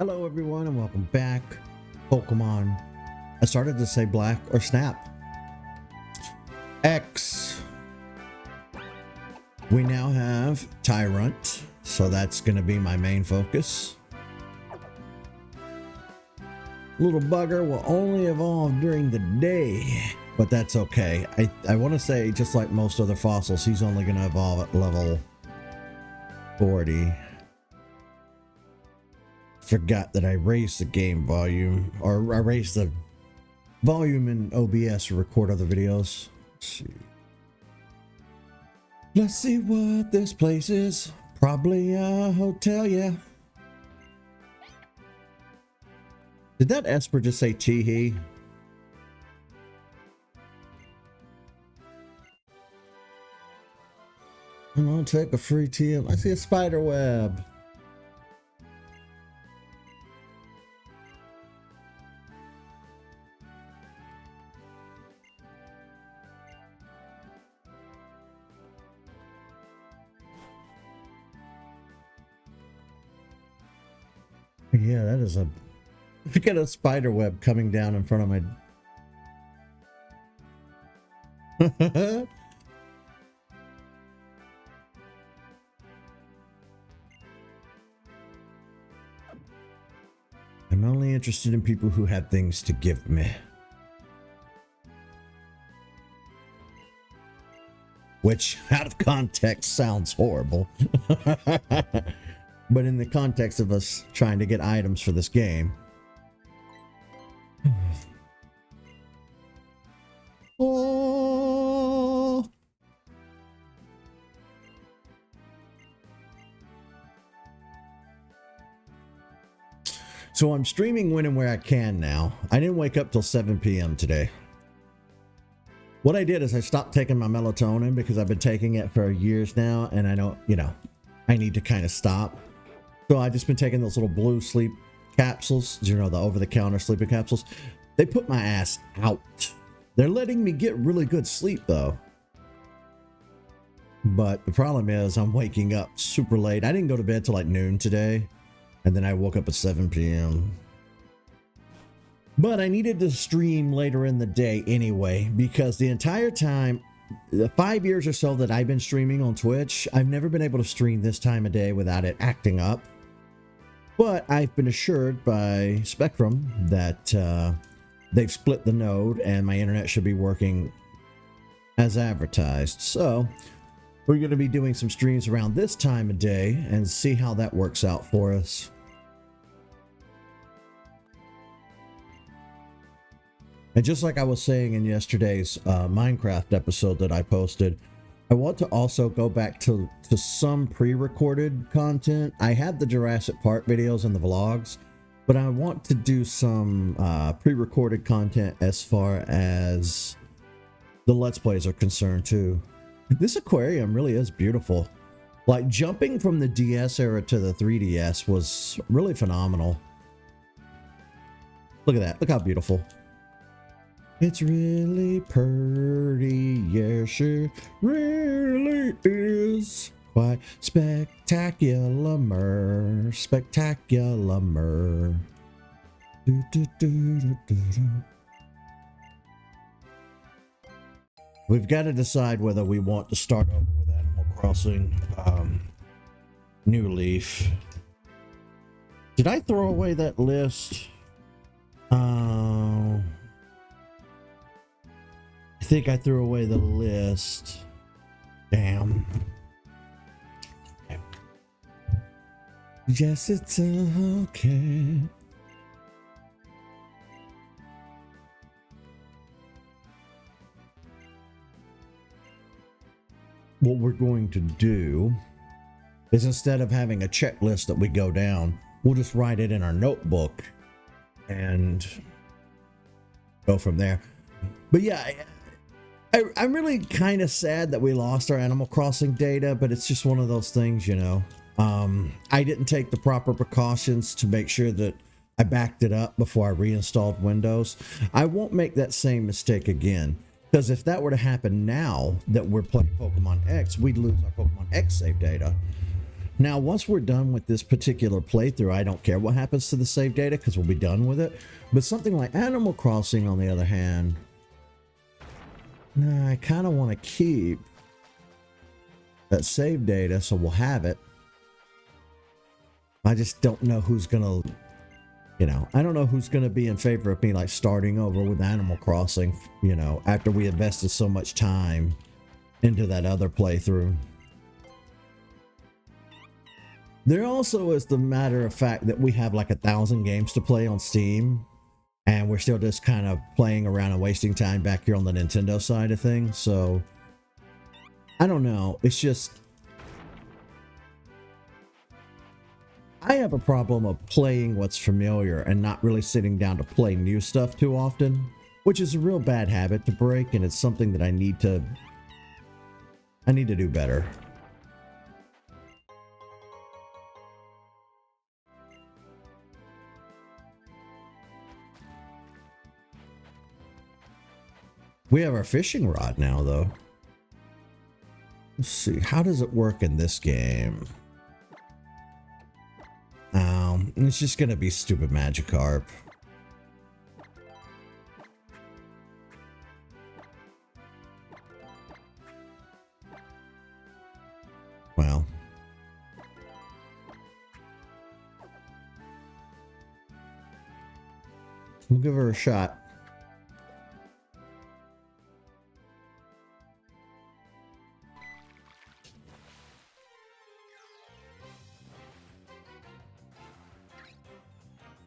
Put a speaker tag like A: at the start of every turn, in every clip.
A: Hello everyone and welcome back. Pokemon. I started to say Black or Snap. X. We now have Tyrant, so that's going to be my main focus. Little bugger will only evolve during the day, but that's okay. I want to say, just like most other fossils, he's only going to evolve at level 40. Forgot that I raised the game volume, or I raised the volume in OBS to record other videos. Let's see what this place is. Probably a hotel, yeah. Did that Esper just say tee-hee? I'm gonna take a free TM. I see a spider web. Yeah, that is a... Look at a spider web coming down in front of my... I'm only interested in people who have things to give me. Which, out of context, sounds horrible. But in the context of us trying to get items for this game. Oh. So I'm streaming when and where I can now. I didn't wake up till 7 p.m. today. What I did is I stopped taking my melatonin because I've been taking it for years now, and I know, I need to kind of stop. So I've just been taking those little blue sleep capsules, the over-the-counter sleeping capsules. They put my ass out. They're letting me get really good sleep, though. But the problem is I'm waking up super late. I didn't go to bed till like noon today, and then I woke up at 7 p.m. But I needed to stream later in the day anyway, because the entire time, the 5 years or so that I've been streaming on Twitch, I've never been able to stream this time of day without it acting up. But I've been assured by Spectrum that they've split the node and my internet should be working as advertised. So we're going to be doing some streams around this time of day and see how that works out for us. And just like I was saying in yesterday's Minecraft episode that I posted, I want to also go back to some pre-recorded content. I had the Jurassic Park videos and the vlogs, but I want to do some pre-recorded content as far as the Let's Plays are concerned too. This aquarium really is beautiful. Like, jumping from the DS era to the 3DS was really phenomenal. Look at that. Look how beautiful. It's really pretty, yes, it really is. Quite spectacular, spectacular. Do, do, do, do, do, do. We've got to decide whether we want to start over with Animal Crossing New Leaf. Did I throw away that list? I think I threw away the list. Damn. Okay. Yes, it's okay. What we're going to do is, instead of having a checklist that we go down, we'll just write it in our notebook and go from there. But yeah, I'm really kind of sad that we lost our Animal Crossing data, but it's just one of those things, I didn't take the proper precautions to make sure that I backed it up before I reinstalled Windows. I won't make that same mistake again, because if that were to happen now that we're playing Pokemon X, we'd lose our Pokemon X save data. Now, once we're done with this particular playthrough, I don't care what happens to the save data because we'll be done with it. But something like Animal Crossing, on the other hand, nah, I kind of want to keep that save data, so we'll have it. I just don't know who's gonna, you know, I don't know who's gonna be in favor of me like starting over with Animal Crossing, you know, after we invested so much time into that other playthrough. There also is the matter of fact that we have like 1,000 games to play on Steam, and we're still just kind of playing around and wasting time back here on the Nintendo side of things. So I don't know. It's just, I have a problem of playing what's familiar and not really sitting down to play new stuff too often, which is a real bad habit to break, and it's something that I need to do better. We have our fishing rod now, though. Let's see, how does it work in this game? It's just gonna be stupid Magikarp. Well. We'll give her a shot.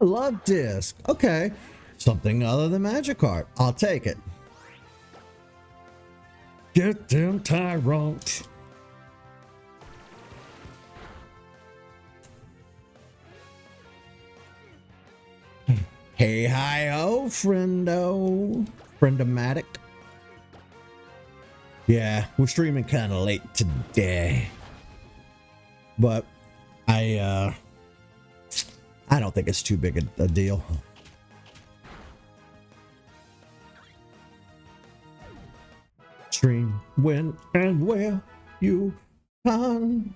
A: Love disc. Okay. Something other than Magikarp. I'll take it. Get them Tyrant. Hey, hi, ho, friendo. Friendomatic. Yeah, we're streaming kind of late today. But I don't think it's too big a deal. Stream when and where you can.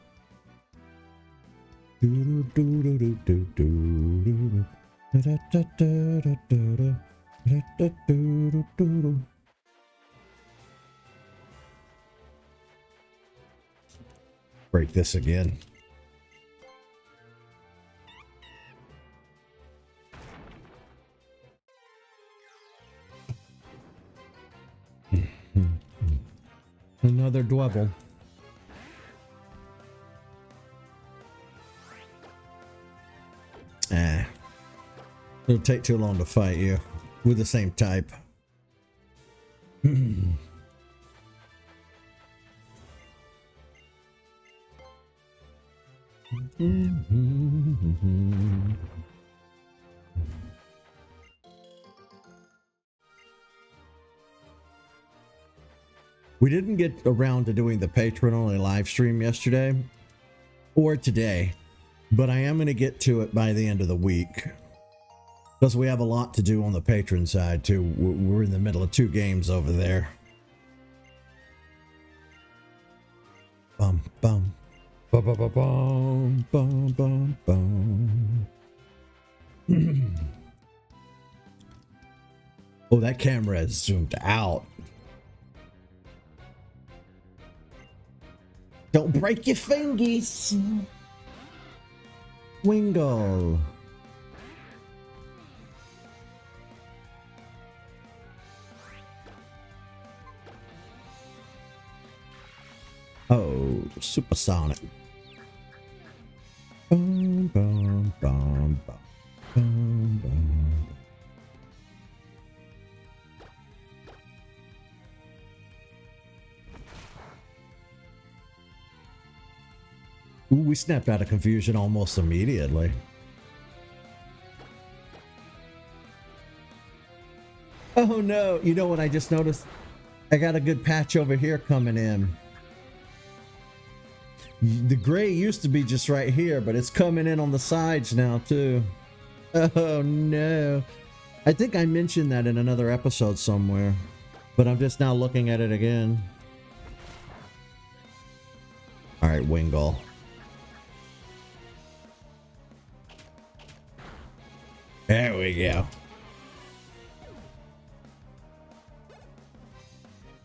A: Break this again. Another Dwebble. It'll take too long to fight you with the same type. We didn't get around to doing the patron-only live stream yesterday or today, but I am going to get to it by the end of the week because we have a lot to do on the patron side too. We're in the middle of 2 games over there. Bum bum bum bum bum bum bum bum. Oh, that camera is zoomed out. Don't break your fingies. Wingle. Oh, supersonic. Bum, bum, bum, bum, bum, bum. Ooh, we snapped out of confusion almost immediately. Oh no, you know what I just noticed? I got a good patch over here coming in. The gray used to be just right here, but it's coming in on the sides now too. Oh no. I think I mentioned that in another episode somewhere, but I'm just now looking at it again. All right, Wingull. There we go.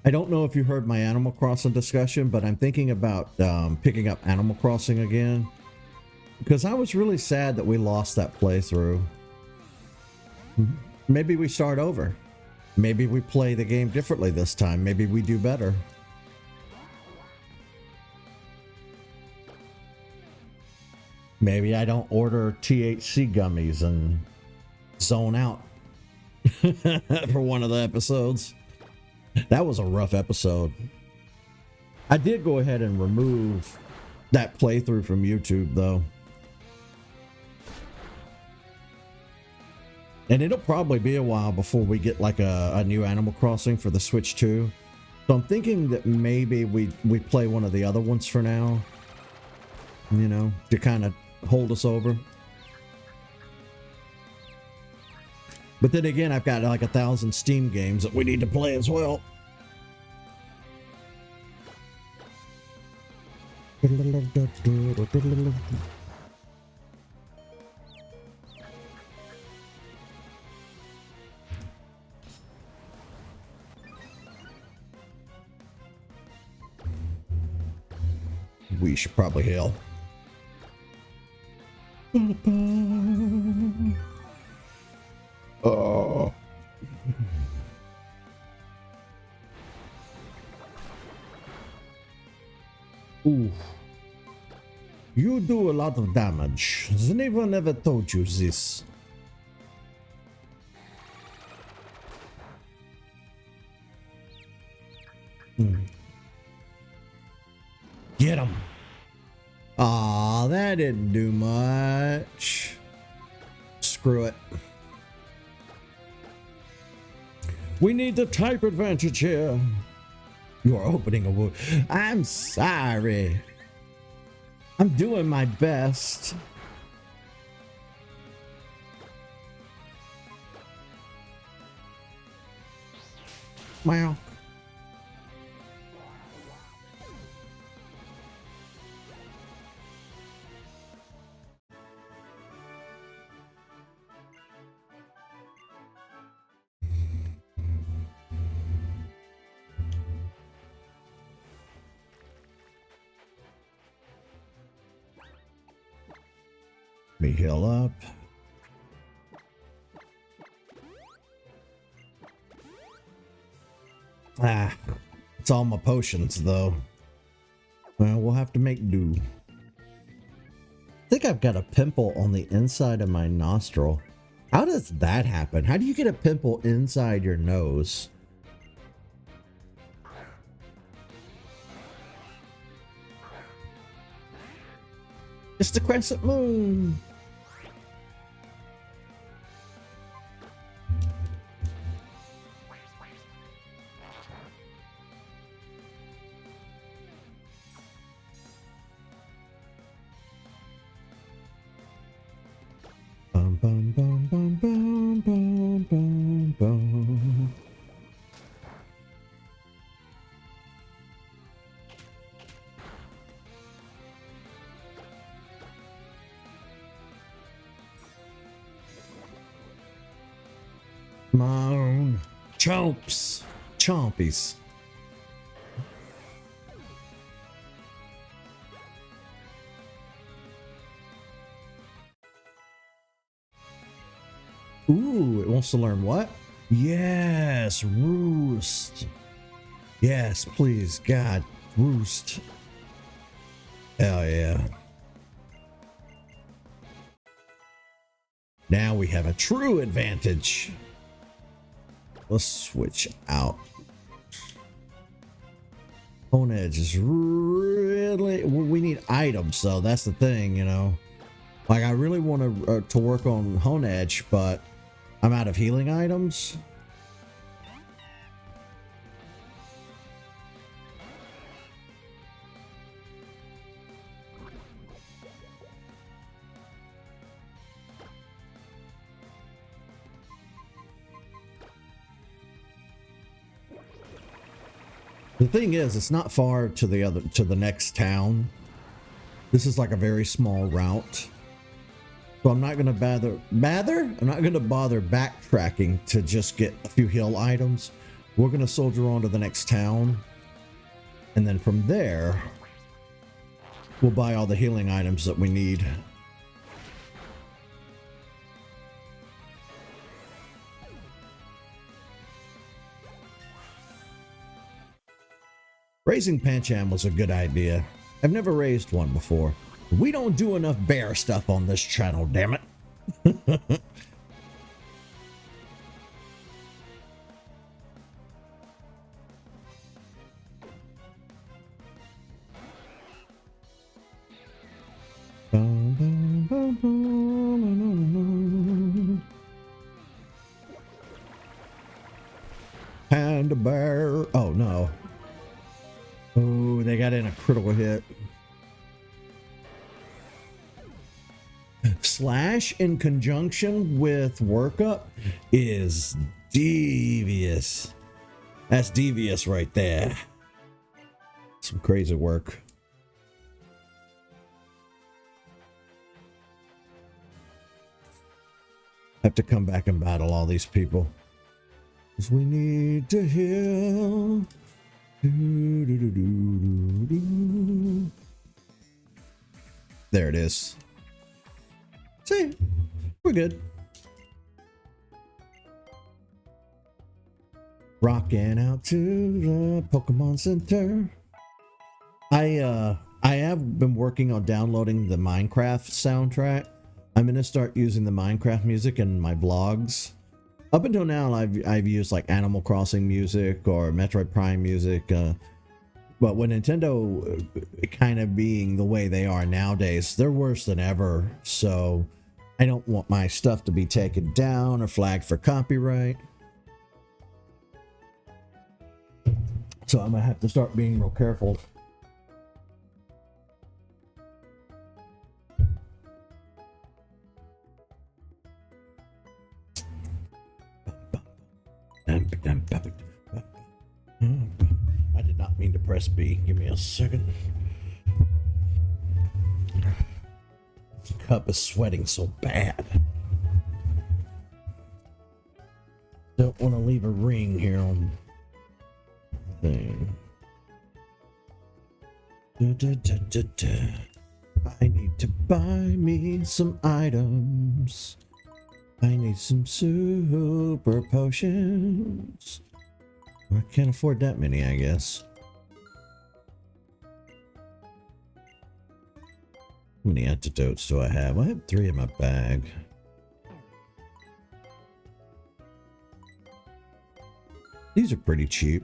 A: I don't know if you heard my Animal Crossing discussion, but I'm thinking about picking up Animal Crossing again. Because I was really sad that we lost that playthrough. Maybe we start over. Maybe we play the game differently this time. Maybe we do better. Maybe I don't order THC gummies and zone out for one of the episodes. That was a rough episode. I did go ahead and remove that playthrough from YouTube, though. And it'll probably be a while before we get like a new Animal Crossing for the Switch 2. So I'm thinking that maybe we play one of the other ones for now. You know, to kind of hold us over. But then again, I've got like 1,000 Steam games that we need to play as well. We should probably heal. Oh. Ooh. You do a lot of damage. Has anyone ever told you this? Get him. Aw, that didn't do much. Screw it. We need the type advantage here. You are opening a wound. I'm sorry. I'm doing my best. Wow. Let me heal up. It's all my potions though. Well, we'll have to make do. I think I've got a pimple on the inside of my nostril. How does that happen? How do you get a pimple inside your nose? It's the crescent moon. Bum bum bum bum bum bum bum bum. Come on. Chomps. Chompies. Ooh, it wants to learn what? Yes, roost. Yes, please, God, roost. Hell yeah. Now we have a true advantage. Let's switch out. Hone Edge is really... We need items, though. That's the thing, you know. Like, I really want to work on Hone Edge, but I'm out of healing items. The thing is, it's not far to the next town. This is like a very small route. So I'm not going to I'm not going to bother backtracking to just get a few heal items. We're going to soldier on to the next town. And then from there, we'll buy all the healing items that we need. Raising Pancham was a good idea. I've never raised one before. We don't do enough bear stuff on this channel, damn it. Panda bear. Oh no. Oh, they got in a critical hit. Slash in conjunction with workup is devious. That's devious right there. Some crazy work. Have to come back and battle all these people. 'Cause we need to heal. There it is. See, we're good. Rocking out to the Pokemon Center. I have been working on downloading the Minecraft soundtrack. I'm gonna start using the Minecraft music in my vlogs. Up until now, I've used like Animal Crossing music or Metroid Prime music, but with Nintendo kind of being the way they are nowadays, they're worse than ever. So I don't want my stuff to be taken down or flagged for copyright. So I'm gonna have to start being real careful. I did not mean to press B. Give me a second. This cup is sweating so bad. Don't want to leave a ring here on the thing. I need to buy me some items. I need some super potions. I can't afford that many, I guess. How many antidotes do I have? I have 3 in my bag. These are pretty cheap.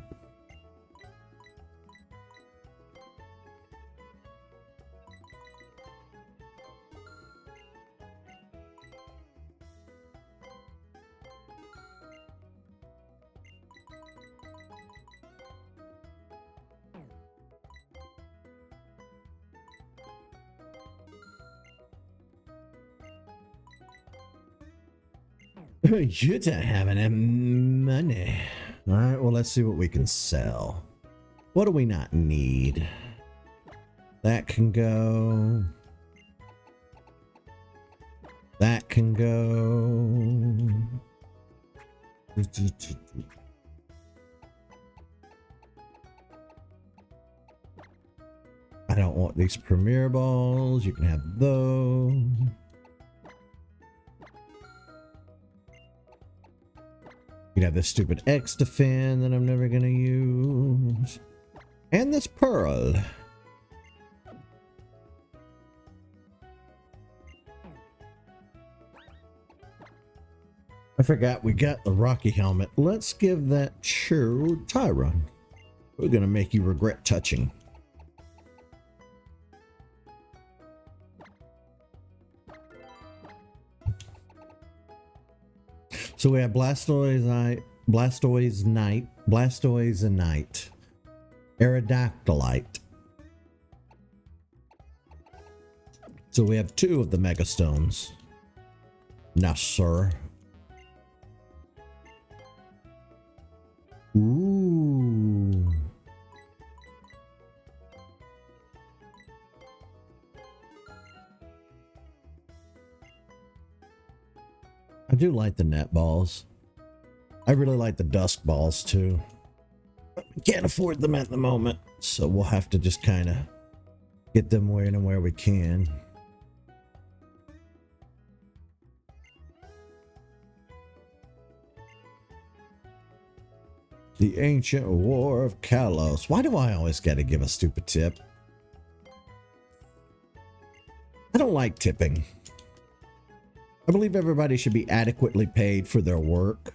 A: You don't have any money. All right, well, let's see what we can sell. What do we not need? That can go. That can go. I don't want these premier balls. You can have those. You can have this stupid X defend that I'm never gonna use. And this pearl. I forgot we got the Rocky helmet. Let's give that to Tyra. We're gonna make you regret touching. So we have Blastoise Knight, Aerodactylite. So we have 2 of the Mega Stones. Now, sir. Ooh. I do like the net balls. I really like the dusk balls too. But we can't afford them at the moment, so we'll have to just kind of get them when and where we can. The Ancient War of Kalos. Why do I always got to give a stupid tip? I don't like tipping. I believe everybody should be adequately paid for their work.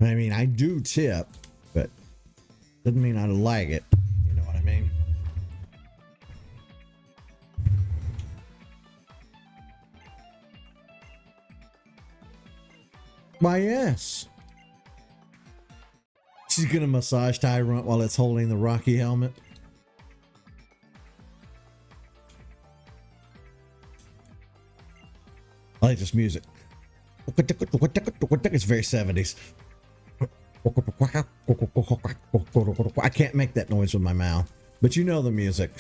A: I mean, I do tip, but doesn't mean I like it. You know what I mean? Why, yes. She's gonna massage Tyrant while it's holding the Rocky helmet. I like this music. It's very 70s. I can't make that noise with my mouth, but you know the music.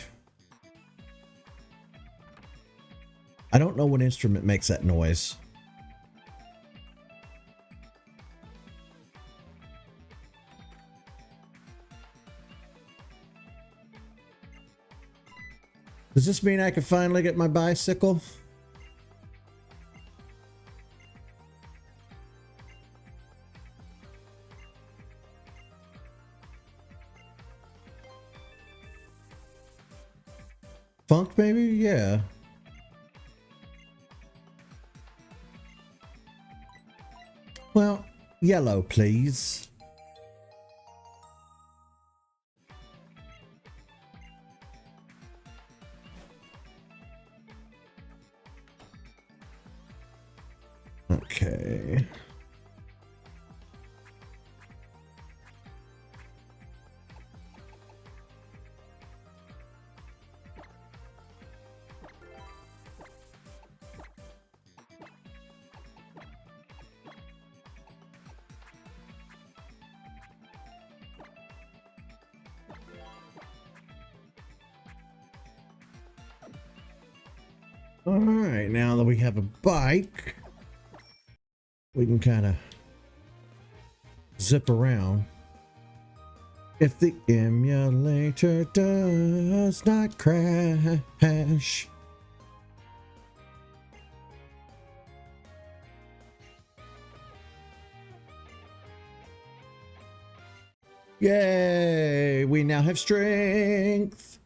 A: I don't know what instrument makes that noise. Does this mean I can finally get my bicycle? Funk, maybe? Yeah. Well, yellow, please. Okay. All right, now that we have a bike, we can kind of zip around. If the emulator does not crash. Yay, we now have strength.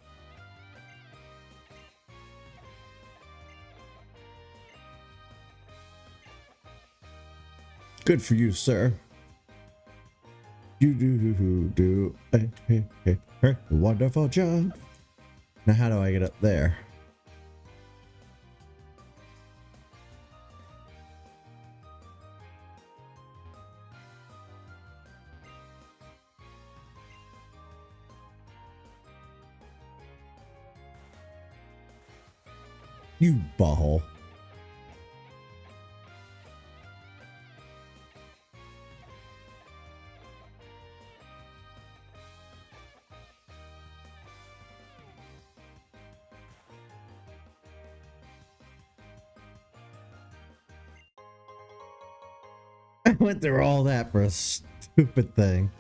A: Good for you, sir. You do a wonderful job. Now, how do I get up there? You butthole. I went through all that for a stupid thing.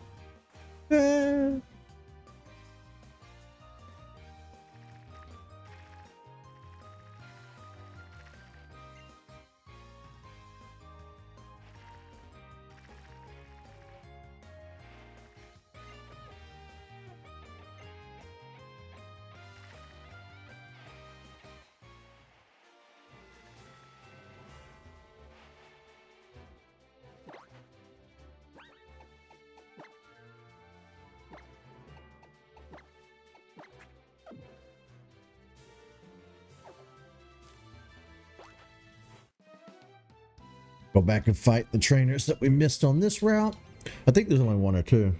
A: Go back and fight the trainers that we missed on this route. I think there's only one or two.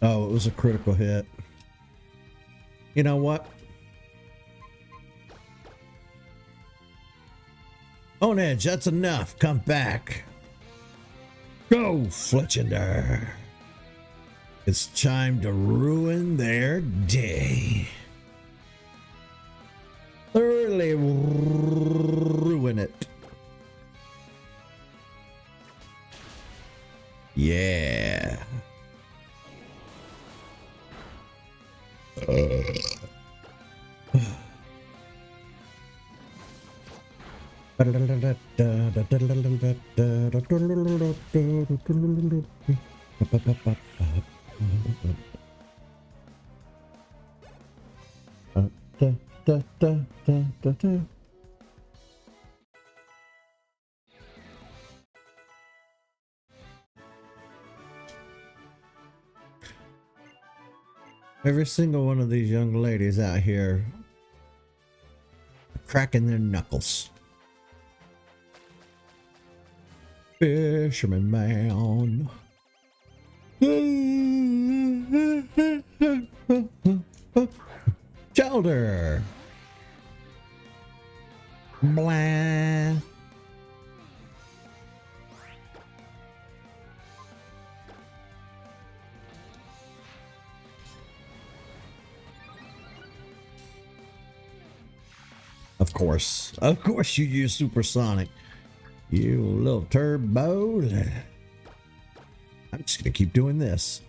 A: Oh, it was a critical hit. You know what? On edge, that's enough. Come back. Go, Fletchender. It's time to ruin their day. Thoroughly ruin it. Yeah. Every single one of these young ladies out here cracking their knuckles. Fisherman man. Shoulder. Blah. Of course you use supersonic. You little turbo. I'm just gonna keep doing this.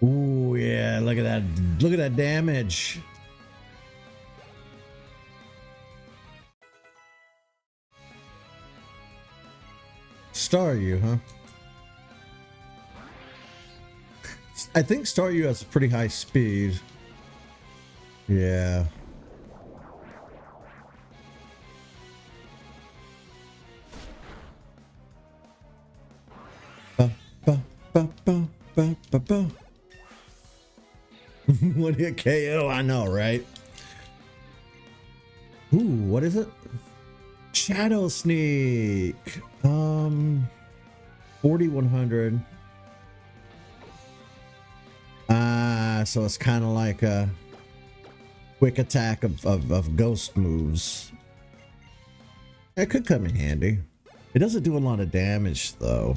A: Ooh, yeah, look at that. Look at that damage. Staryu, huh? I think Staryu has pretty high speed. Yeah. Ba, ba, ba, ba, ba, ba, ba. What a KO, I know, right? Ooh, what is it? Shadow Sneak. 4100. So it's kind of like a quick attack of ghost moves. That could come in handy. It doesn't do a lot of damage though.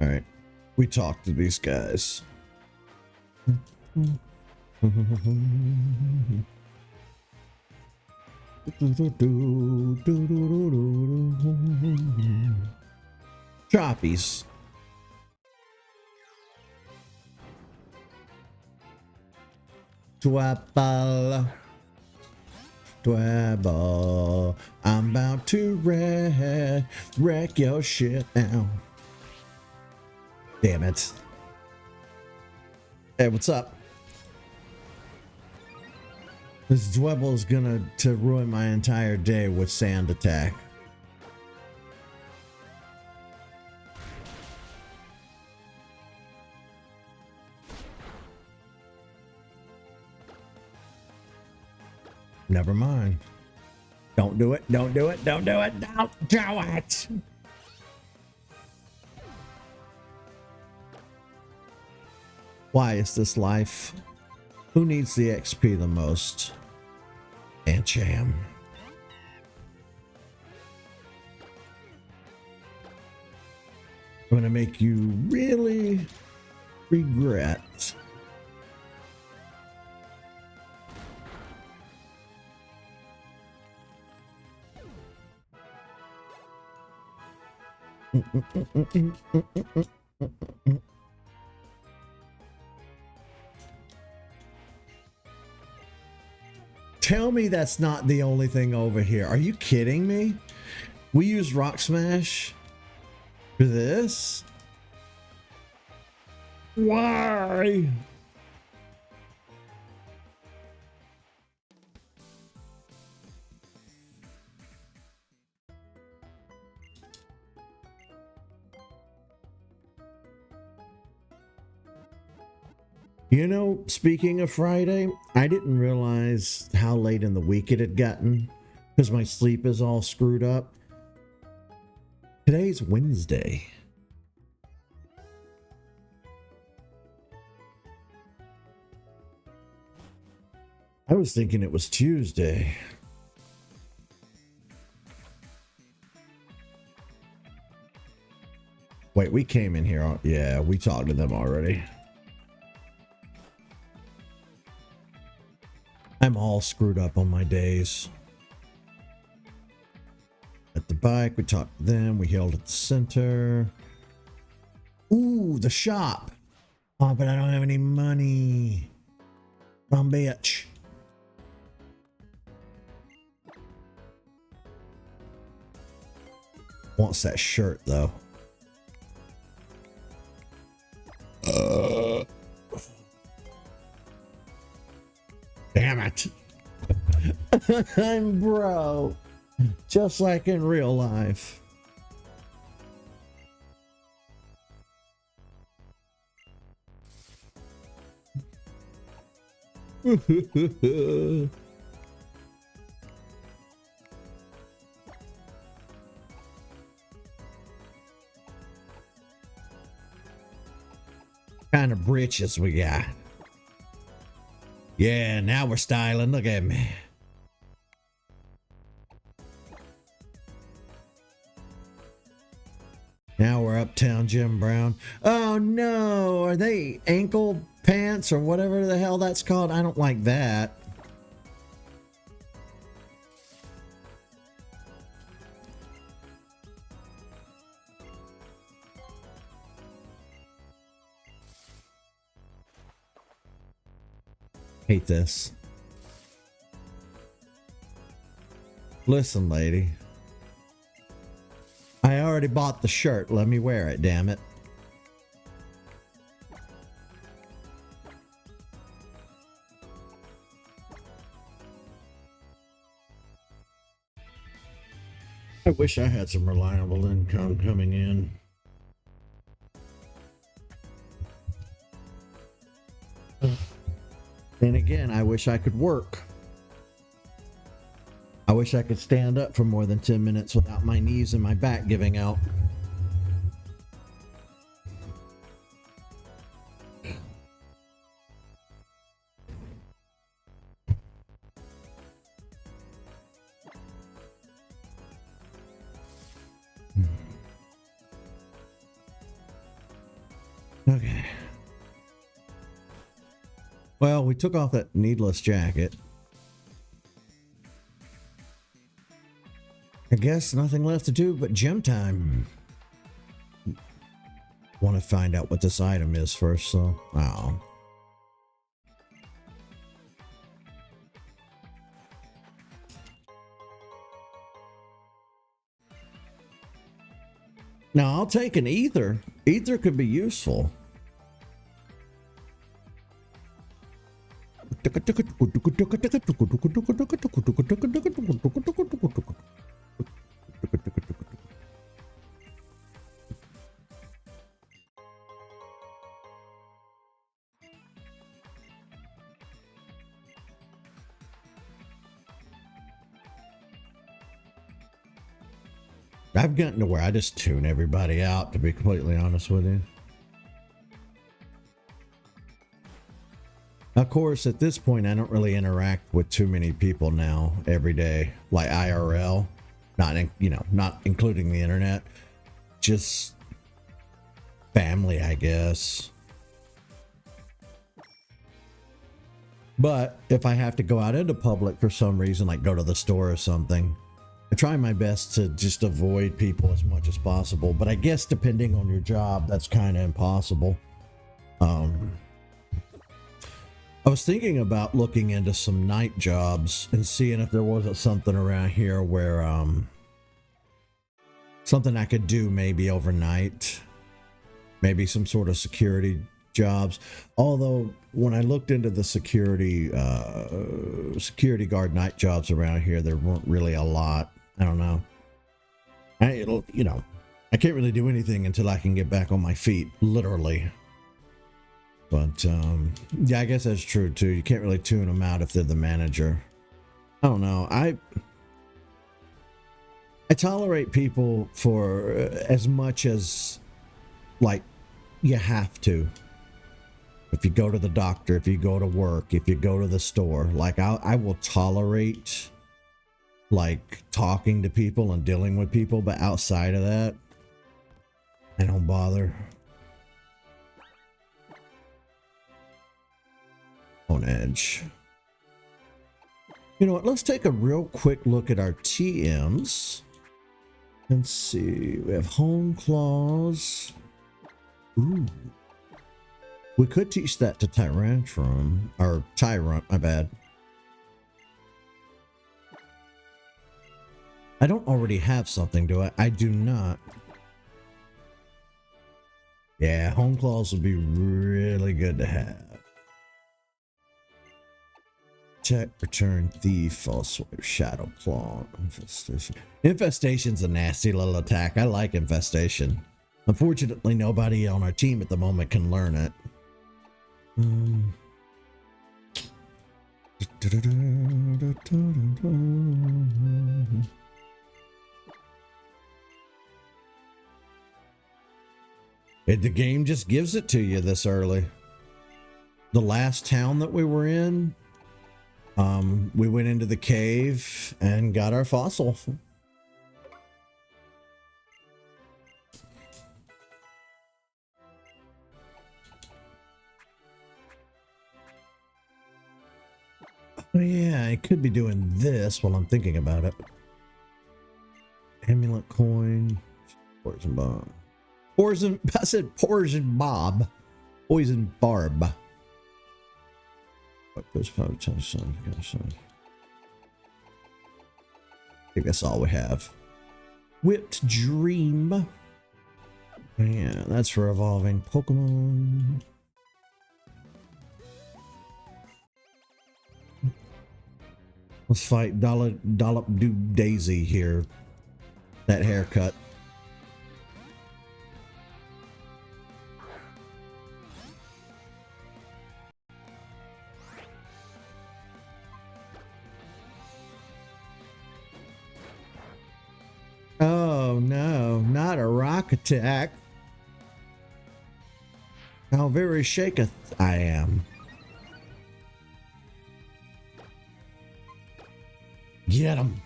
A: All right, we talked to these guys. Choppies. Twapple. Dwebble, I'm about to wreck your shit now. Damn it. Hey, what's up? This Dwebble is gonna ruin my entire day with sand attack. Never mind. Don't do it. Don't do it. Don't do it. Don't do it. Why is this life? Who needs the XP the most? Ancham. I'm gonna make you really regret. tell me that's not the only thing over here. Are you kidding me? We use Rock Smash for this? Why? You know, speaking of Friday, I didn't realize how late in the week it had gotten because my sleep is all screwed up. Today's Wednesday. I was thinking it was Tuesday. Wait, we came in here. Yeah, we talked to them already. I'm all screwed up on my days. At the bike, we talked to them. We held at the center. Ooh, the shop. Oh, but I don't have any money. Dumb bitch. Wants that shirt, though. Damn it. I'm broke. Just like in real life. Kind of britches we got. Yeah, now we're styling. Look at me. Now we're uptown Jim Brown. Oh no, are they ankle pants or whatever the hell that's called? I don't like that. Hate this. Listen, lady. I already bought the shirt. Let me wear it, damn it. I wish I had some reliable income coming in. And again, I wish I could work. I wish I could stand up for more than 10 minutes without my knees and my back giving out. Okay. Well, we took off that needless jacket. I guess nothing left to do but gym time. Want to find out what this item is first, so... Oh. Now, I'll take an ether. Ether could be useful. I've gotten to where I just tune everybody out, to be completely honest with you. Of course, at this point, I don't really interact with too many people now every day, like IRL, not including the internet, just family, I guess. But if I have to go out into public for some reason, like go to the store or something, I try my best to just avoid people as much as possible. But I guess depending on your job, that's kind of impossible. I was thinking about looking into some night jobs and seeing if there wasn't something around here where something I could do maybe overnight, maybe some sort of security jobs. Although when I looked into the security guard night jobs around here, there weren't really a lot. I don't know. I can't really do anything until I can get back on my feet, literally. But yeah, I guess that's true too. You can't really tune them out if they're the manager. I don't know. I tolerate people for as much as, like, you have to. If you go to the doctor, if you go to work, if you go to the store, like I will tolerate, like, talking to people and dealing with people, but outside of that, I don't bother. On edge. You know what? Let's take a real quick look at our TMs. Let's see. We have home claws. Ooh. We could teach that to Tyrantrum, or Tyrant, my bad. I don't already have something, do I? I do not. Yeah, home claws would be really good to have. Check, return, thief, false swipe, shadow claw, infestation. Infestation's a nasty little attack. I like infestation. Unfortunately, nobody on our team at the moment can learn it. The game just gives it to you this early. The last town that we were in, we went into the cave and got our fossil. Oh yeah, I could be doing this while I'm thinking about it. Amulet coin, poison bomb. Poison, I said poison bob. Poison barb. I think that's all we have. Whipped Dream. Yeah, that's for evolving Pokemon. Let's fight Dollop Do Daisy here. That haircut. Oh no, not a rock attack. How very shaketh I am. Get him.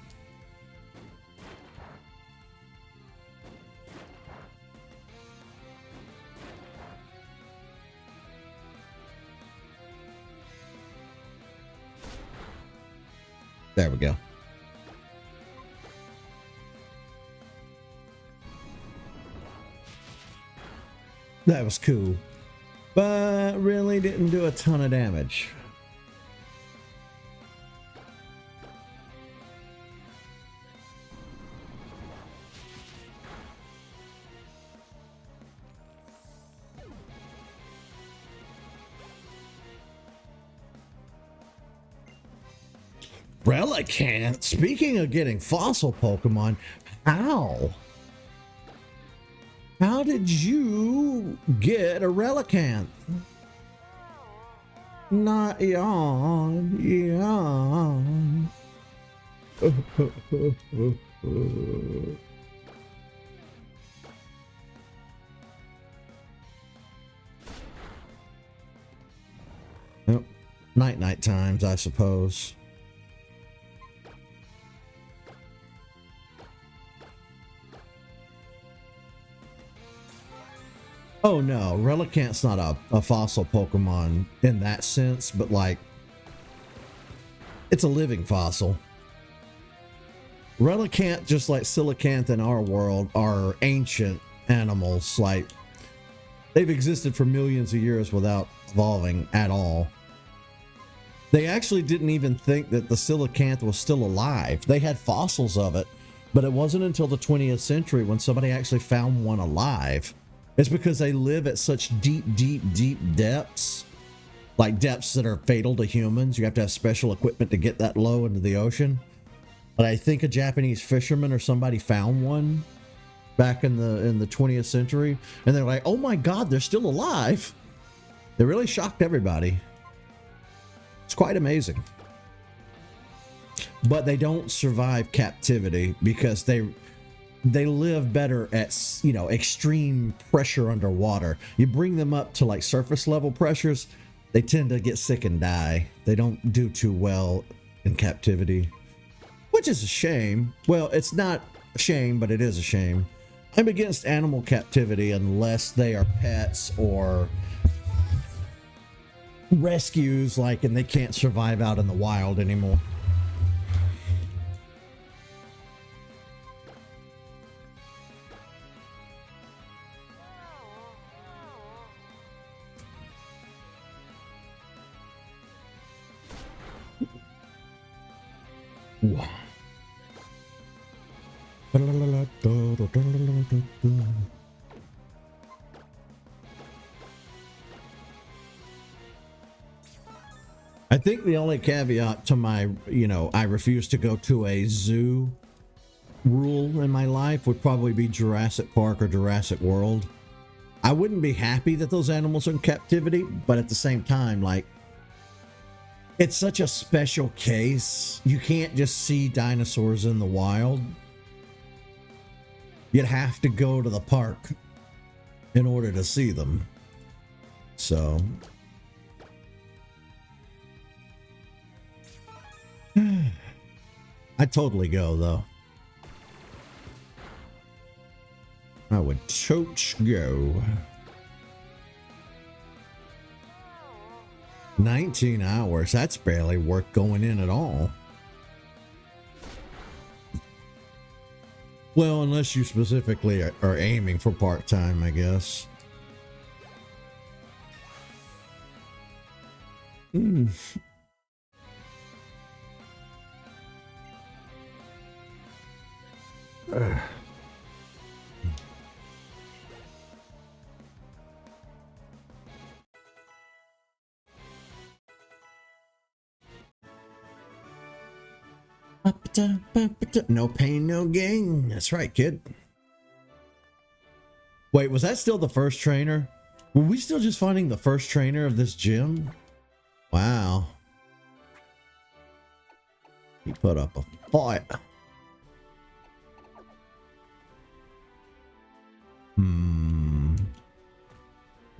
A: There we go. That was cool, but really didn't do a ton of damage. Relicanth, speaking of getting fossil Pokemon, how did you get a Relicanth? Not yawn, yawn. Well, night times, I suppose. Oh no, Relicanth's not a fossil Pokemon in that sense, but like, it's a living fossil. Relicanth, just like Coelacanth in our world, are ancient animals. Like, they've existed for millions of years without evolving at all. They actually didn't even think that the coelacanth was still alive. They had fossils of it, but it wasn't until the 20th century when somebody actually found one alive. It's because they live at such deep, deep, deep depths, like depths that are fatal to humans. You have to have special equipment to get that low into the ocean. But I think a Japanese fisherman or somebody found one back in the 20th century, and they're like, "Oh my God, they're still alive!" They really shocked everybody. It's quite amazing. But they don't survive captivity because they live better at, you know, extreme pressure underwater. You bring them up to like surface level pressures, they tend to get sick and die. They don't do too well in captivity, which is a shame. Well, it's not a shame, but it is a shame. I'm against animal captivity unless they are pets or rescues, like, and they can't survive out in the wild anymore. Wow. I think the only caveat to my, you know, I refuse to go to a zoo rule in my life would probably be Jurassic Park or Jurassic World. I wouldn't be happy that those animals are in captivity, but at the same time, like, it's such a special case. You can't just see dinosaurs in the wild. You'd have to go to the park in order to see them. So I'd totally go, though. I would totes go. 19 hours, that's barely worth going in at all. Well, unless you specifically are aiming for part-time, I guess. No pain, no gain. That's right, kid. Wait, was that still the first trainer? Were we still just finding the first trainer of this gym? Wow. He put up a fight. Not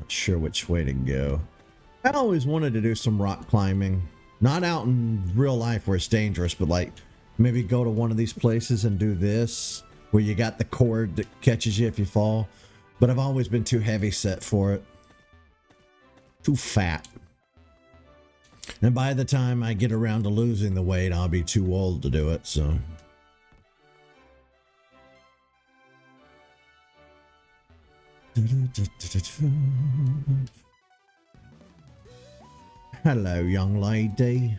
A: sure which way to go. I always wanted to do some rock climbing. Not out in real life where it's dangerous, but like maybe go to one of these places and do this where you got the cord that catches you if you fall. But I've always been too heavy set for it. Too fat. And by the time I get around to losing the weight, I'll be too old to do it, so. Hello, young lady.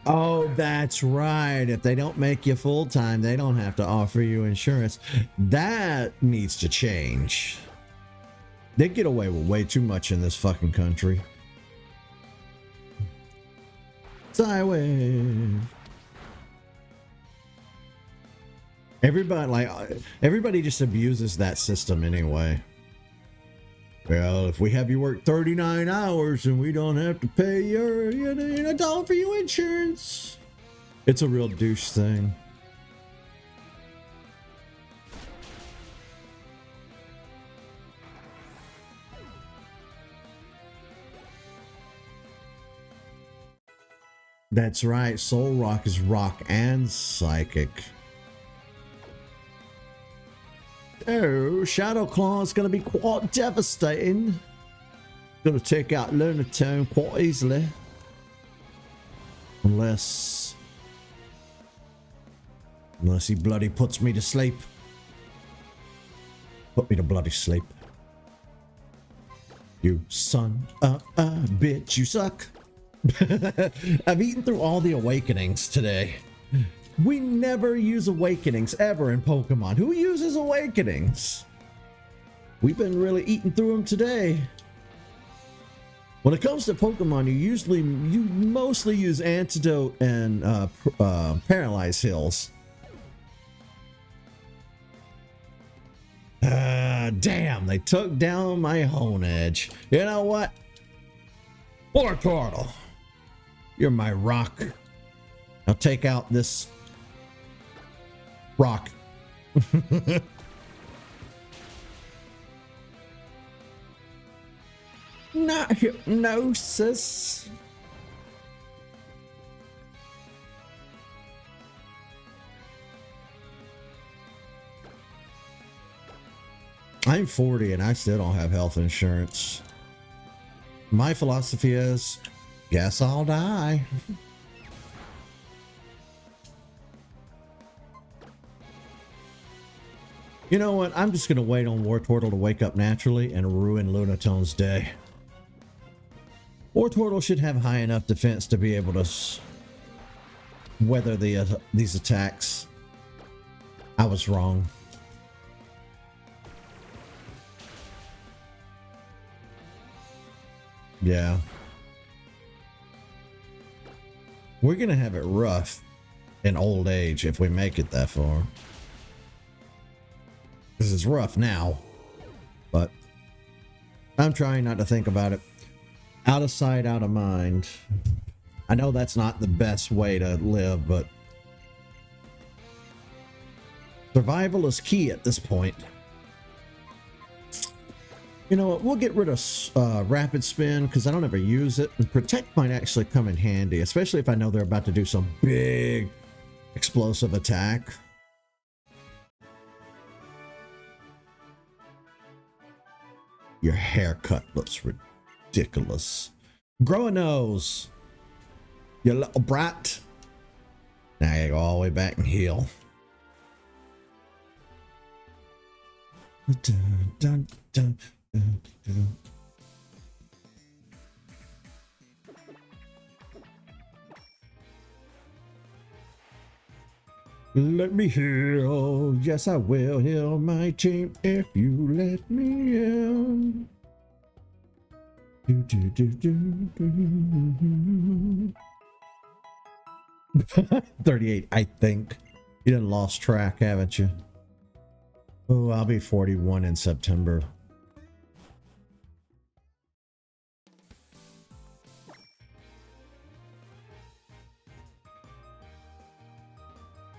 A: Oh, that's right. If they don't make you full-time, they don't have to offer you insurance. That needs to change. They get away with way too much in this fucking country. Sideways. Everybody just abuses that system anyway. Well, if we have you work 39 hours and we don't have to pay your, a dollar for your insurance. It's a real douche thing. That's right. Soul Rock is rock and psychic. Oh, Shadow Claw is going to be quite devastating. Going to take out Lunatone quite easily. Unless he bloody puts me to sleep. Put me to bloody sleep. You son of a bitch, you suck. I've eaten through all the awakenings today. We never use awakenings ever in Pokemon. Who uses awakenings? We've been really eating through them today. When it comes to Pokemon, you mostly use Antidote and Paralyze Hills. Damn, they took down my Hone Edge. You know what? Wartortle, you're my rock. I'll take out this rock. Not hypnosis. I'm 40 and I still don't have health insurance. My philosophy is, guess I'll die. You know what? I'm just going to wait on Wartortle to wake up naturally and ruin Lunatone's day. Wartortle should have high enough defense to be able to weather these attacks. I was wrong. Yeah. We're going to have it rough in old age if we make it that far. This is rough now, but I'm trying not to think about it. Out of sight, out of mind. I know that's not the best way to live, but survival is key at this point. You know what? We'll get rid of Rapid Spin because I don't ever use it. And Protect might actually come in handy, especially if I know they're about to do some big explosive attack. Your haircut looks ridiculous. Grow a nose, you little brat. Now you go all the way back and heal. Dun, dun, dun, dun, dun. Let me heal. Yes, I will heal my team if you let me in. 38, I think. You done lost track, haven't you? Oh, I'll be 41 in September.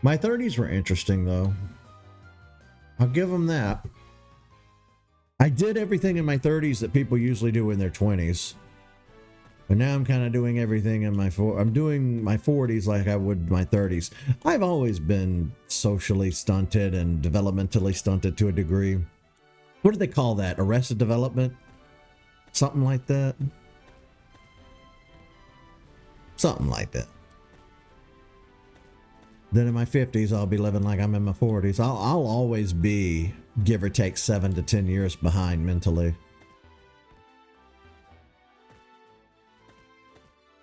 A: My 30s were interesting, though. I'll give them that. I did everything in my 30s that people usually do in their 20s. But now I'm kind of doing everything in I'm doing my 40s like I would my 30s. I've always been socially stunted and developmentally stunted to a degree. What do they call that? Arrested development? Something like that? Something like that. Then in my 50s, I'll be living like I'm in my 40s. I'll always be, give or take, 7 to 10 years behind mentally.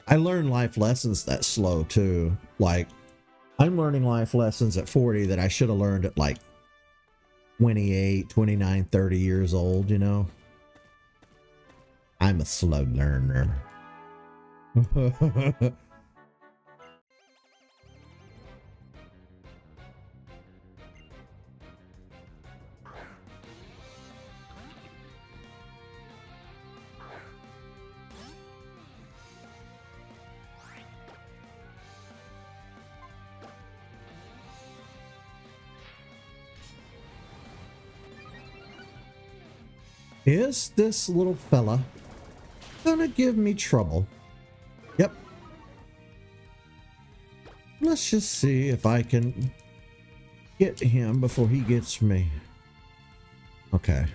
A: I learn life lessons that slow too. Like, I'm learning life lessons at 40 that I should have learned at like 28, 29, 30 years old, you know? I'm a slow learner. Is this little fella gonna give me trouble? Yep. Let's just see if I can get him before he gets me. Okay.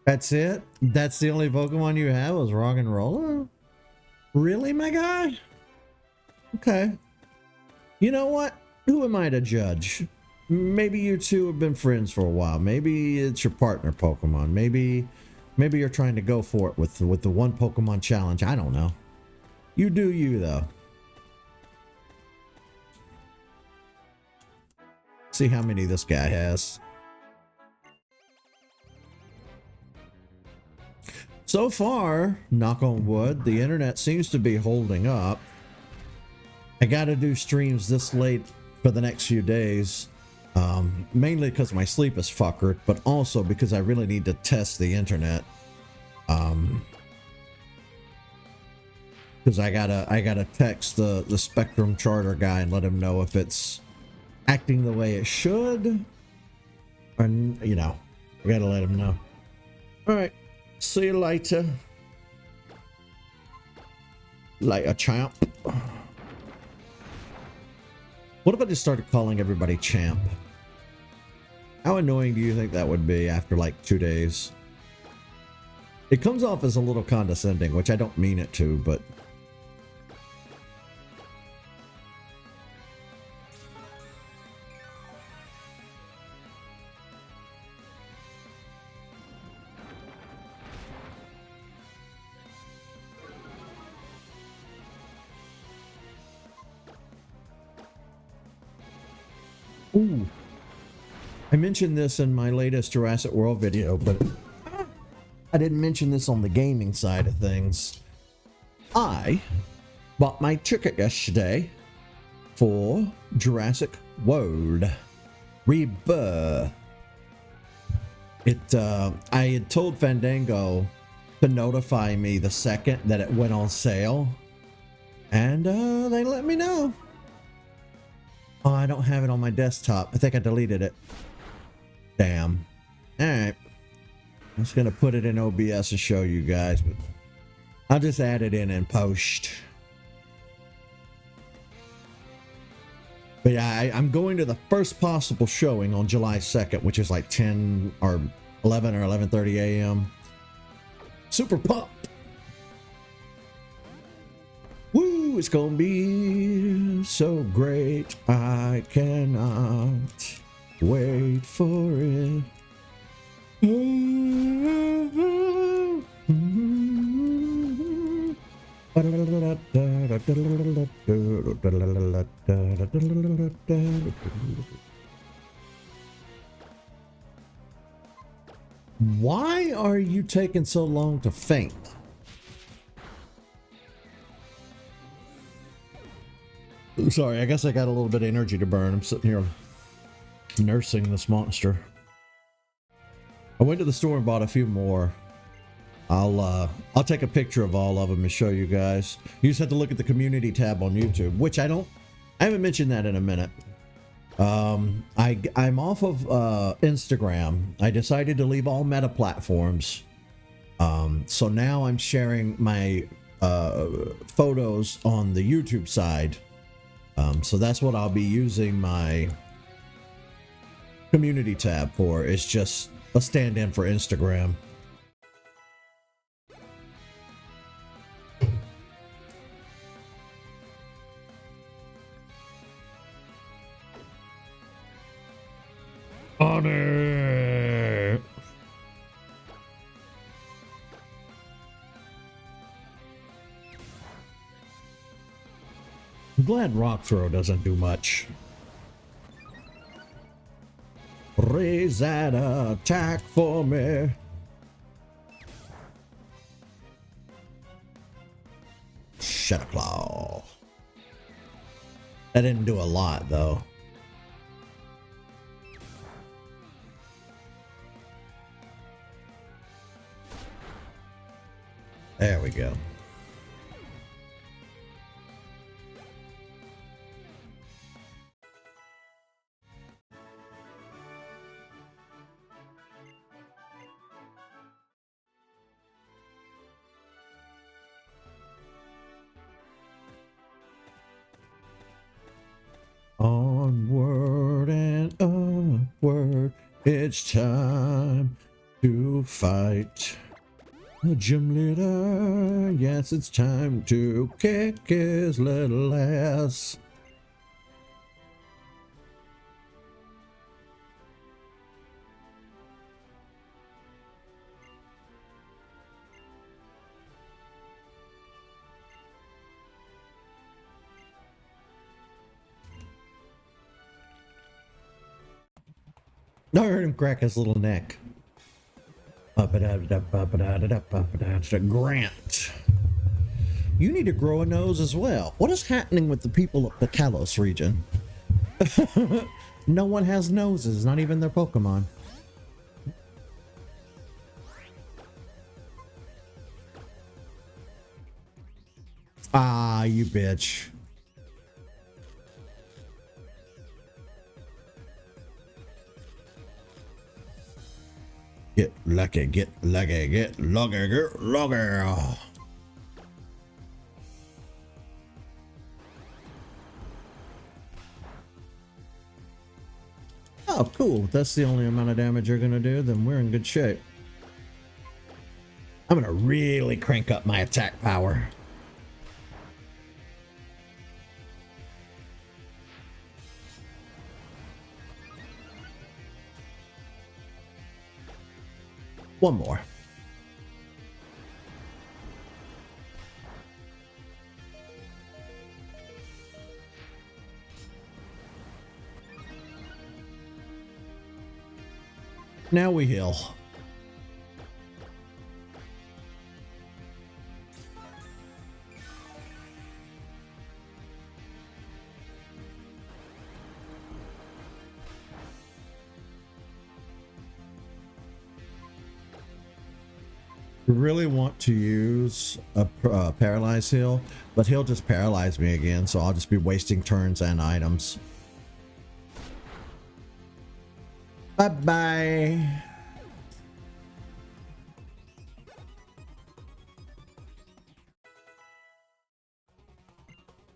A: That's it? That's the only Pokemon you have was Rock and Roller? Really, my guy? Okay. You know what? Who am I to judge? Maybe you two have been friends for a while. Maybe it's your partner Pokemon. Maybe you're trying to go for it with the one Pokemon challenge. I don't know. You do you, though. See how many this guy has. So far, knock on wood, the internet seems to be holding up. I gotta do streams this late for the next few days. Mainly because my sleep is fuckered, but also because I really need to test the internet. Because I gotta text the Spectrum Charter guy and let him know if it's acting the way it should. And, you know, I gotta let him know. Alright, see you later. Later, champ. What if I just started calling everybody champ? How annoying do you think that would be after like 2 days? It comes off as a little condescending, which I don't mean it to, but... Ooh. I mentioned this in my latest Jurassic World video, but I didn't mention this on the gaming side of things. I bought my ticket yesterday for Jurassic World Rebirth. I had told Fandango to notify me the second that it went on sale, and they let me know. Oh, I don't have it on my desktop. I think I deleted it. Damn. Alright. I'm just gonna put it in OBS to show you guys, but I'll just add it in post. But yeah, I'm going to the first possible showing on July 2nd, which is like 10 or 11 or 11:30 a.m. Super pumped. Woo, it's gonna be so great. I cannot wait for it. Why are you taking so long to faint? Sorry, I guess I got a little bit of energy to burn. I'm sitting here nursing this monster. I went to the store and bought a few more. I'll take a picture of all of them and show you guys. You just have to look at the community tab on YouTube, which I haven't mentioned that in a minute. I'm off of Instagram. I decided to leave all meta platforms. So now I'm sharing my photos on the YouTube side. So that's what I'll be using my community tab for. It's just a stand-in for Instagram. On it. I'm glad Rock Throw doesn't do much. Raise that attack for me. Shadowclaw. That didn't do a lot, though. There we go. Onward and upward, it's time to fight the gym leader. Yes, it's time to kick his little ass. I heard him crack his little neck. Grant. You need to grow a nose as well. What is happening with the people of the Kalos region? No one has noses, not even their Pokemon. Ah, you bitch. Get lucky, get lucky, get lucky, get lucky. Oh, cool. If that's the only amount of damage you're gonna do, then we're in good shape. I'm gonna really crank up my attack power. One more. Now we heal. Really want to use a paralyze heal, but he'll just paralyze me again, so I'll just be wasting turns and items. Bye-bye.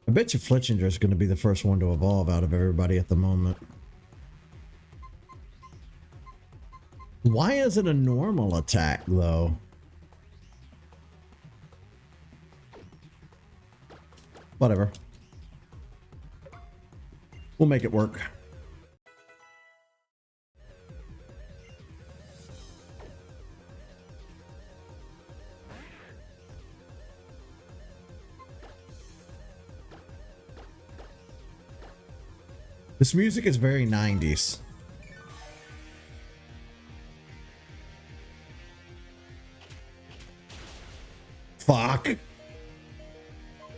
A: I bet you Fletchinger is going to be the first one to evolve out of everybody at the moment. Why is it a normal attack, though? Whatever. We'll make it work. This music is very 90s. Fuck.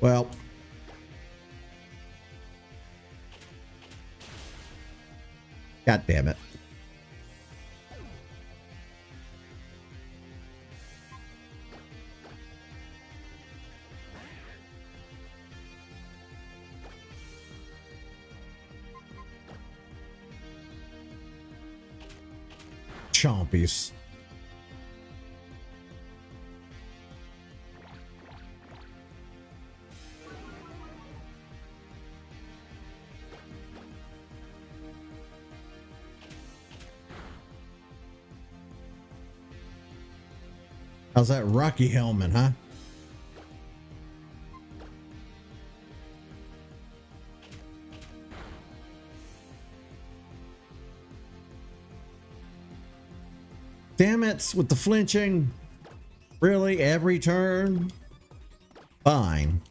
A: Well. God damn it. Chompies. How's that Rocky helmet, huh? Damn it, with the flinching. Really, every turn? Fine.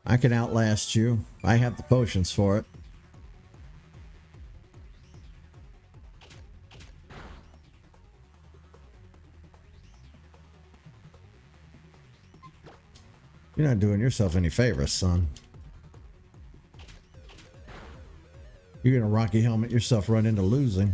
A: I can outlast you. I have the potions for it. You're not doing yourself any favors, son. You're gonna Rocky helmet yourself run into losing.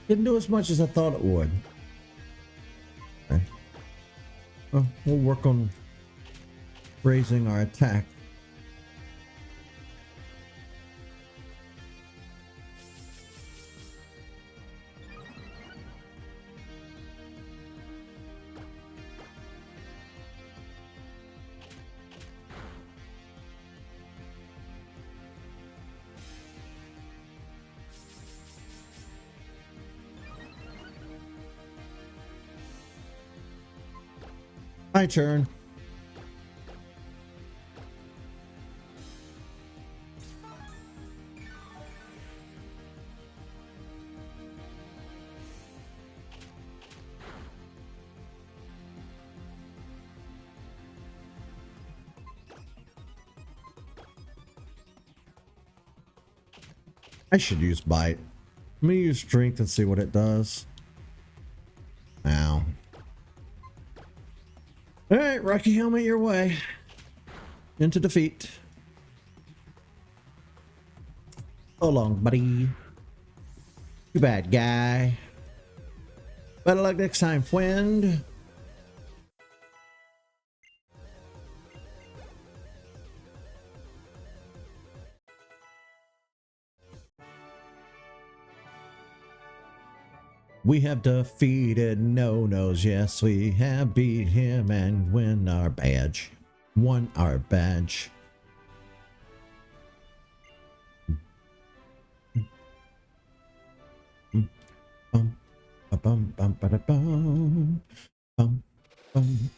A: Didn't do as much as I thought it would. Okay. Well, we'll work on raising our attack. My turn. I should use bite. Let me use strength and see what it does. Ow. Alright, Rocky Helmet, your way. Into defeat. So long, buddy. Too bad, guy. Better luck next time, friend. We have defeated No-Nos, yes, we have beat him and won our badge. Won our badge. Bum, bum, bum, bum, bum, bum, bum.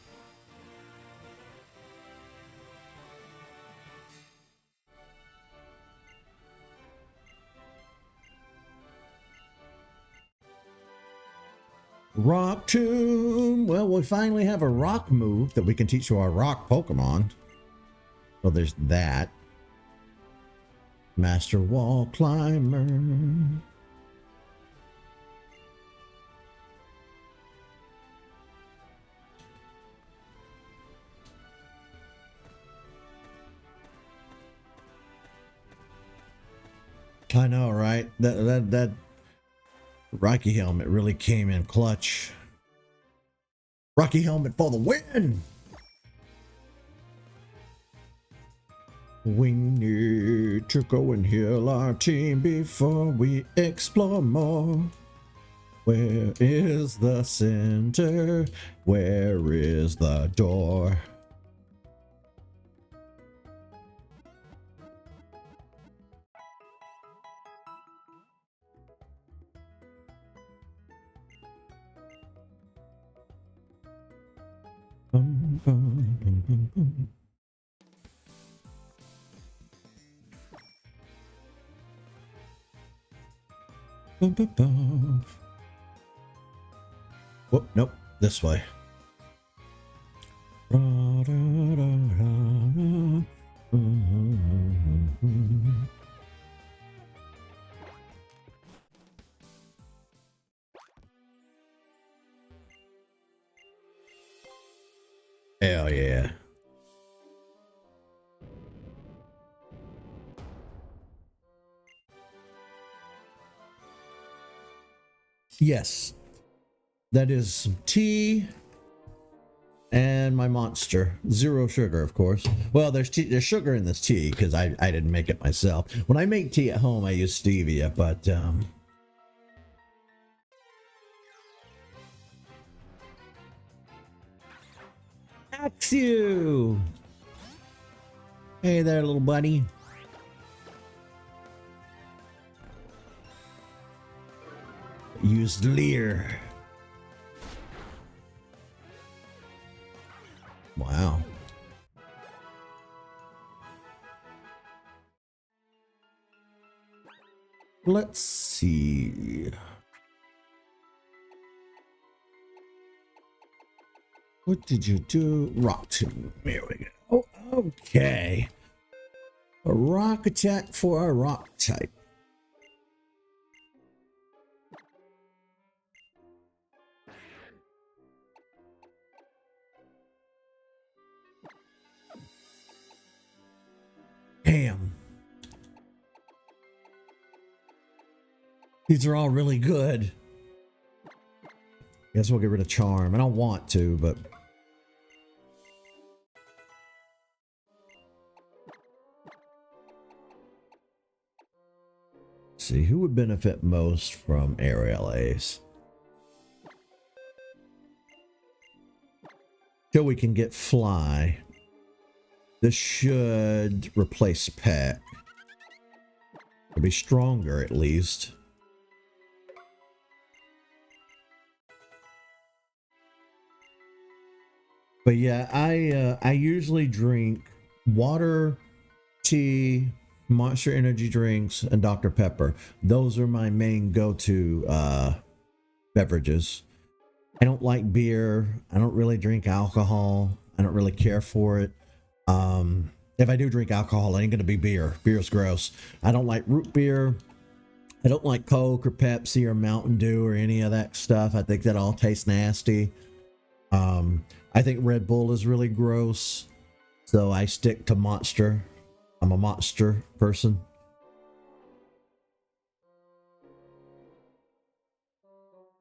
A: Rock Tomb. Well, we finally have a rock move that we can teach to our rock Pokemon. Well, there's that. Master Wall Climber. I know, right? That Rocky Helmet really came in clutch. Rocky Helmet for the win! We need to go and heal our team before we explore more. Where is the center? Where is the door? Bum, bum, bum, bum, bum. Bum, bum, bum. Whoop, nope, this way. Hell yeah. Yes. That is some tea and my monster. Zero sugar, of course. Well, there's sugar in this tea because I didn't make it myself. When I make tea at home, I use stevia, but Axew! Hey there, little buddy. Use Leer. Wow. Let's see. What did you do? Rock Tomb. Here we go. Oh, okay. A rock attack for a rock type. Damn. These are all really good. Guess we'll get rid of Charm. I don't want to, but... Let's see, who would benefit most from Aerial Ace? Till we can get Fly. This should replace Peck. It'll be stronger at least. But yeah, I usually drink water, tea, Monster Energy drinks, and Dr. Pepper. Those are my main go-to beverages. I don't like beer. I don't really drink alcohol. I don't really care for it. If I do drink alcohol, it ain't gonna be beer. Beer's gross. I don't like root beer. I don't like Coke or Pepsi or Mountain Dew or any of that stuff. I think that all tastes nasty. I think Red Bull is really gross, so I stick to Monster. I'm a Monster person.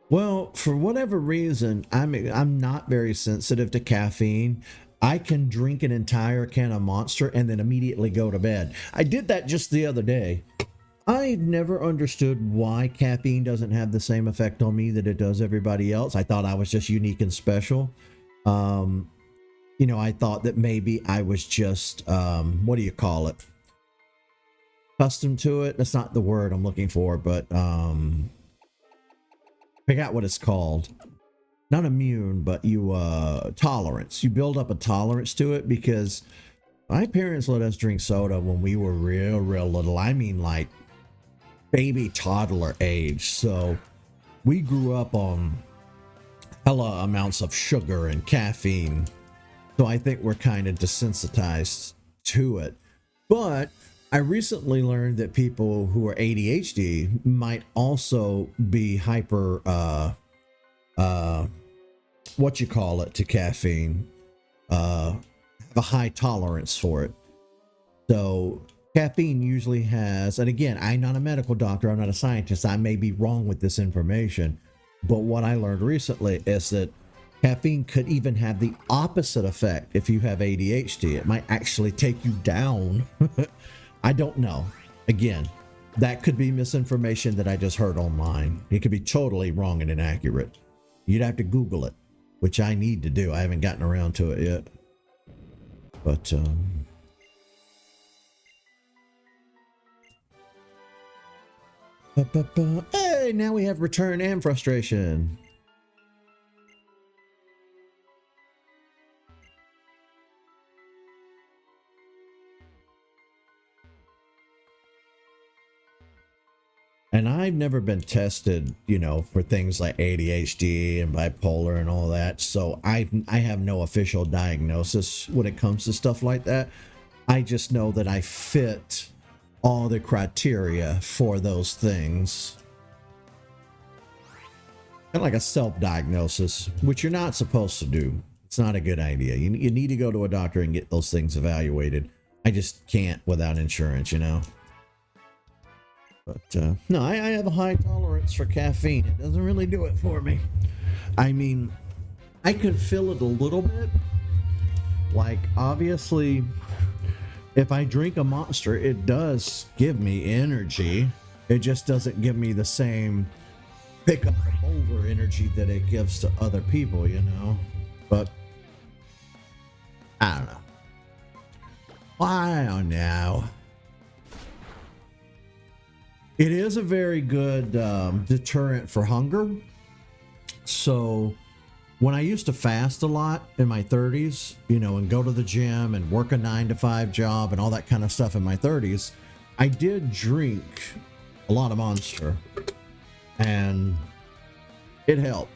A: Well, for whatever reason, I'm not very sensitive to caffeine. I can drink an entire can of Monster and then immediately go to bed. I did that just the other day. I never understood why caffeine doesn't have the same effect on me that it does everybody else. I thought I was just unique and special. You know, I thought that maybe I was just, what do you call it? Accustomed to it. That's not the word I'm looking for, but forgot what it's called. Not immune, but you tolerance. You build up a tolerance to it because my parents let us drink soda when we were real little. I mean, like baby toddler age. So we grew up on hella amounts of sugar and caffeine. So I think we're kind of desensitized to it. But I recently learned that people who are ADHD might also be hyper, what you call it, to caffeine, have a high tolerance for it. So caffeine usually has, and again, I'm not a medical doctor, I'm not a scientist, I may be wrong with this information, but what I learned recently is that caffeine could even have the opposite effect if you have ADHD. It might actually take you down. I don't know. Again, that could be misinformation that I just heard online. It could be totally wrong and inaccurate. You'd have to Google it, which I need to do. I haven't gotten around to it yet. But, hey, now we have return and frustration. And I've never been tested, you know, for things like ADHD and bipolar and all that. So I have no official diagnosis when it comes to stuff like that. I just know that I fit all the criteria for those things. Kind of like a self-diagnosis, which you're not supposed to do. It's not a good idea. You need to go to a doctor and get those things evaluated. I just can't without insurance, you know. But no, I have a high tolerance for caffeine. It doesn't really do it for me. I mean, I can feel it a little bit. Like, obviously, if I drink a Monster, it does give me energy. It just doesn't give me the same pick up the boulder energy that it gives to other people, you know? But I don't know. I don't know. It is a very good deterrent for hunger. So when I used to fast a lot in my 30s, you know, and go to the gym and work a 9-to-5 job and all that kind of stuff in my 30s, I did drink a lot of Monster and it helped.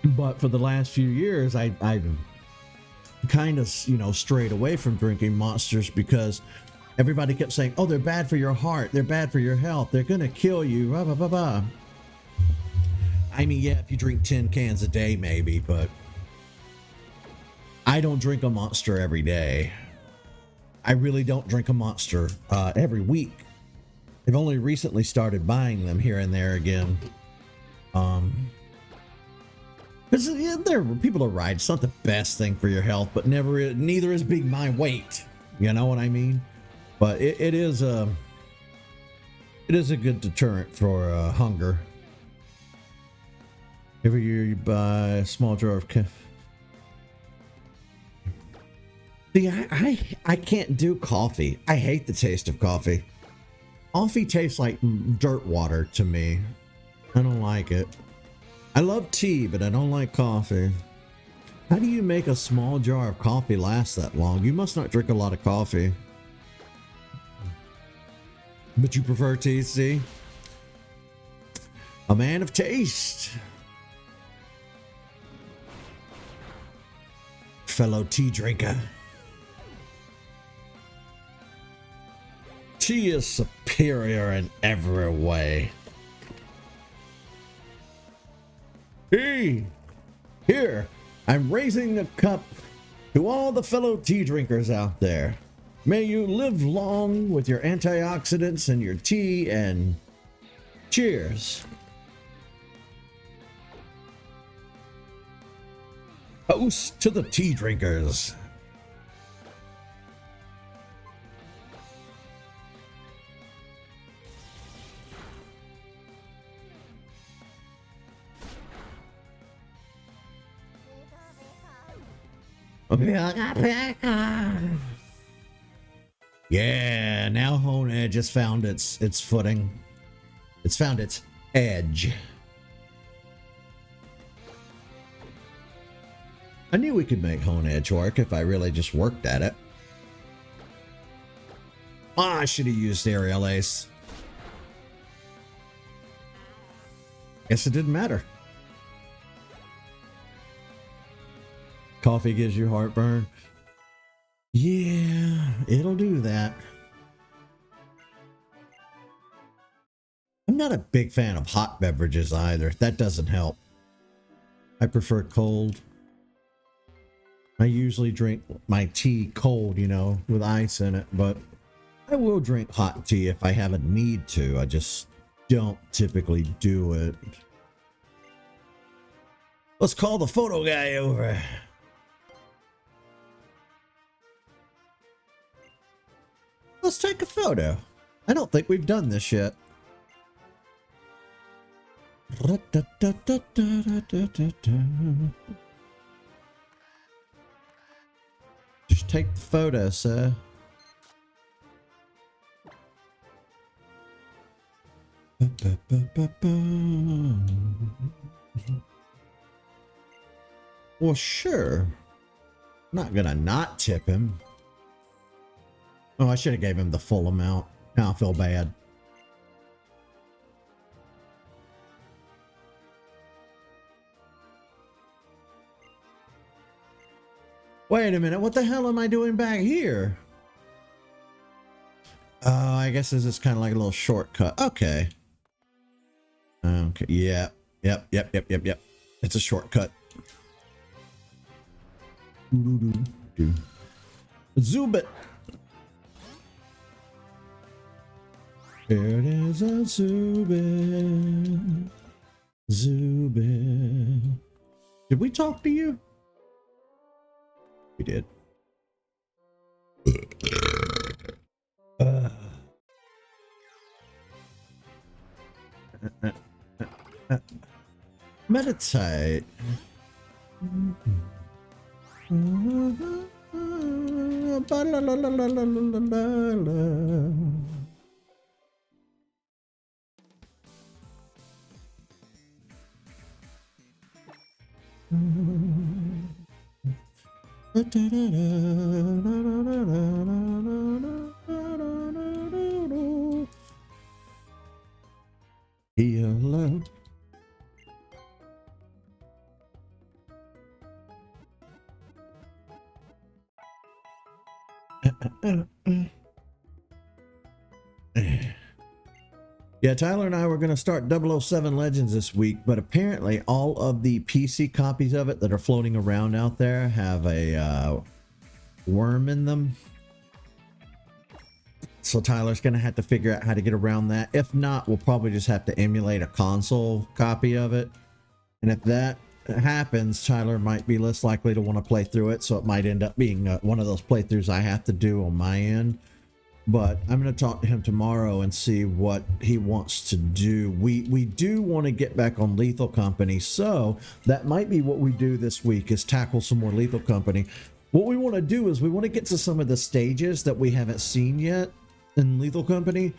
A: But for the last few years, I kind of, you know, strayed away from drinking Monsters because everybody kept saying, oh, they're bad for your heart, they're bad for your health, they're gonna kill you, blah, blah, blah, blah. I mean, yeah, if you drink 10 cans a day, maybe, but I don't drink a Monster every day. I really don't drink a Monster every week. I've only recently started buying them here and there again. Because yeah, people are right. It's not the best thing for your health, but neither is being my weight. You know what I mean? But it is a good deterrent for hunger. Every year you buy a small jar of coffee. See, I can't do coffee. I hate the taste of coffee. Coffee tastes like dirt water to me. I don't like it. I love tea, but I don't like coffee. How do you make a small jar of coffee last that long? You must not drink a lot of coffee. But you prefer tea, see? A man of taste. Fellow tea drinker. Tea is superior in every way. Hey, here, I'm raising a cup to all the fellow tea drinkers out there. May you live long with your antioxidants and your tea, and cheers. Toast to the tea drinkers. Yeah, now Honed just found its footing. It's found its edge. I knew we could make Honed work if I really just worked at it. Ah, I should have used Aerial Ace. Guess it didn't matter. Coffee gives you heartburn. Yeah, it'll do that. I'm not a big fan of hot beverages either. That doesn't help. I prefer cold. I usually drink my tea cold, you know, with ice in it, but I will drink hot tea if I have a need to. I just don't typically do it. Let's call the photo guy over. Let's take a photo. I don't think we've done this yet. Just take the photo, sir. Well, sure. Not gonna not tip him. Oh, I should have gave him the full amount. Now I feel bad. Wait a minute, what the hell am I doing back here? Oh, I guess this is kind of like a little shortcut. Okay. Okay, yeah. Yep. It's a shortcut. Zubit. Here it is, a Zubit. Zubit. Did we talk to you? We did. Meditate. Hello. Yeah, Tyler and I were going to start 007 Legends this week, but apparently all of the PC copies of it that are floating around out there have a worm in them. So Tyler's going to have to figure out how to get around that. If not, we'll probably just have to emulate a console copy of it. And if that happens, Tyler might be less likely to want to play through it, so it might end up being one of those playthroughs I have to do on my end. But I'm going to talk to him tomorrow and see what he wants to do. We do want to get back on Lethal Company, so that might be what we do this week, is tackle some more Lethal Company. What we want to do is we want to get to some of the stages that we haven't seen yet in Lethal Company.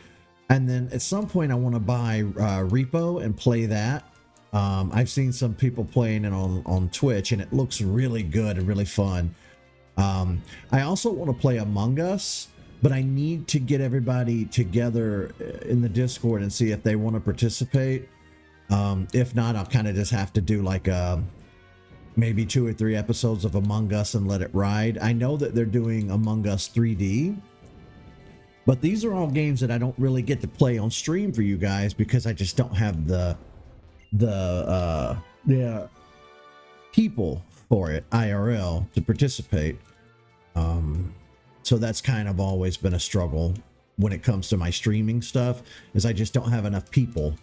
A: And then at some point I want to buy Repo and play that. I've seen some people playing it on Twitch, and it looks really good and really fun. I also want to play Among Us, but I need to get everybody together in the Discord and see if they want to participate. If not, I'll kind of just have to do like maybe 2 or 3 episodes of Among Us and let it ride. I know that they're doing Among Us 3D, but these are all games that I don't really get to play on stream for you guys because I just don't have the people for it IRL to participate. So that's kind of always been a struggle when it comes to my streaming stuff, is I just don't have enough people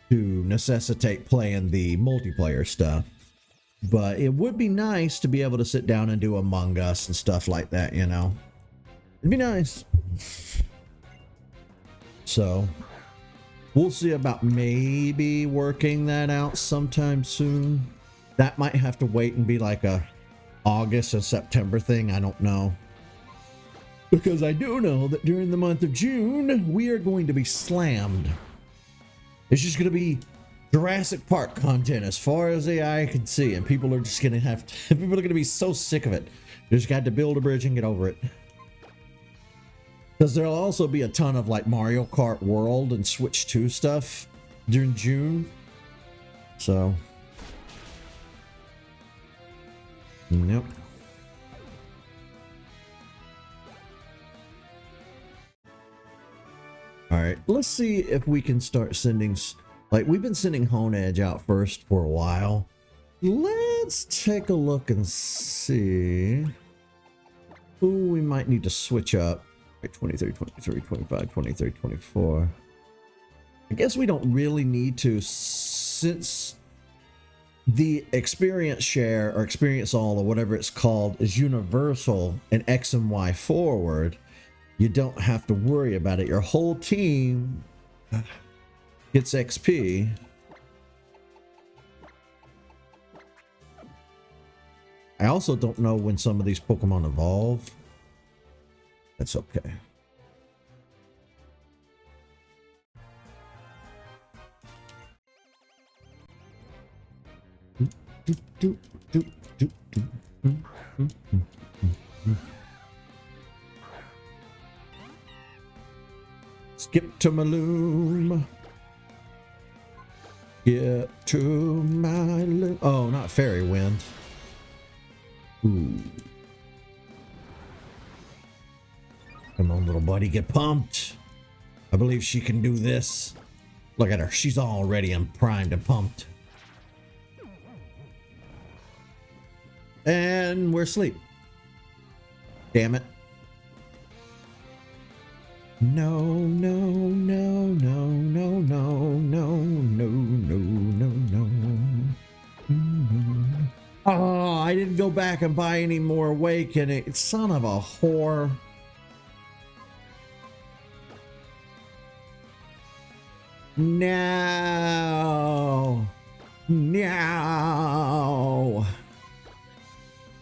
A: to necessitate playing the multiplayer stuff. But it would be nice to be able to sit down and do Among Us and stuff like that, you know. It'd be nice. So we'll see about maybe working that out sometime soon. That might have to wait and be like a August or September thing. I don't know. Because I do know that during the month of June, we are going to be slammed. It's just going to be Jurassic Park content as far as the eye can see. And people are just going to have to, people are going to be so sick of it. They just got to build a bridge and get over it. Because there'll also be a ton of like Mario Kart World and Switch 2 stuff during June. So. Yep. All right, let's see if we can start sending, like we've been sending Hone Edge out first for a while. Let's take a look and see who we might need to switch up. 23, 23, 25, 23, 24. I guess we don't really need to, since the experience share or experience all or whatever it's called is universal and X and Y forward. You don't have to worry about it. Your whole team gets XP. I also don't know when some of these Pokemon evolve. That's okay. Skip to my loom. Skip to my loom. Oh, not Fairy Wind. Ooh. Come on, little buddy, get pumped. I believe she can do this. Look at her. She's already primed and pumped. And we're asleep. Damn it. No, no, no, no, no, no, no, no, no, no, no. Oh, I didn't go back and buy any more Awakening. Son of a whore. No. No.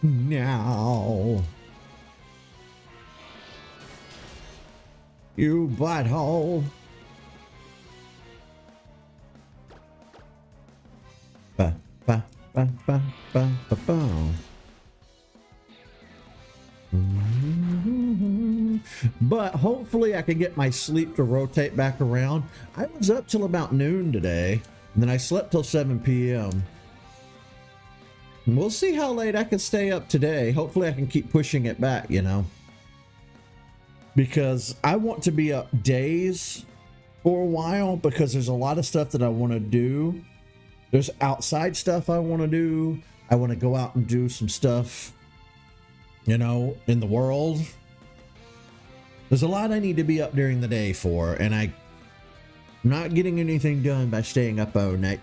A: No. You butthole. Ba, ba, ba, ba, ba, ba, ba. But hopefully I can get my sleep to rotate back around. I was up till about noon today, and then I slept till 7 p.m. We'll see how late I can stay up today. Hopefully I can keep pushing it back, you know. Because I want to be up days for a while, because there's a lot of stuff that I want to do. There's outside stuff I want to do. I want to go out and do some stuff, you know, in the world. There's a lot I need to be up during the day for, and I'm not getting anything done by staying up all night.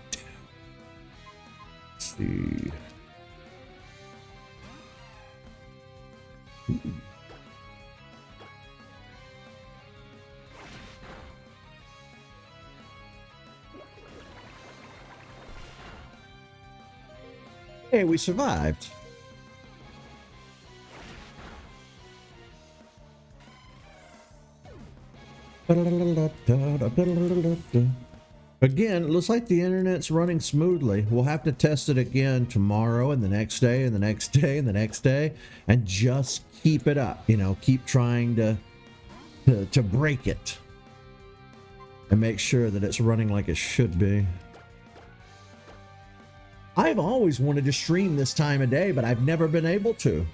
A: Let's see. Ooh. Hey, we survived. Again, it looks like the internet's running smoothly. We'll have to test it again tomorrow and the next day and the next day and the next day, and just keep it up. You know, keep trying to break it and make sure that it's running like it should be. I've always wanted to stream this time of day, but I've never been able to.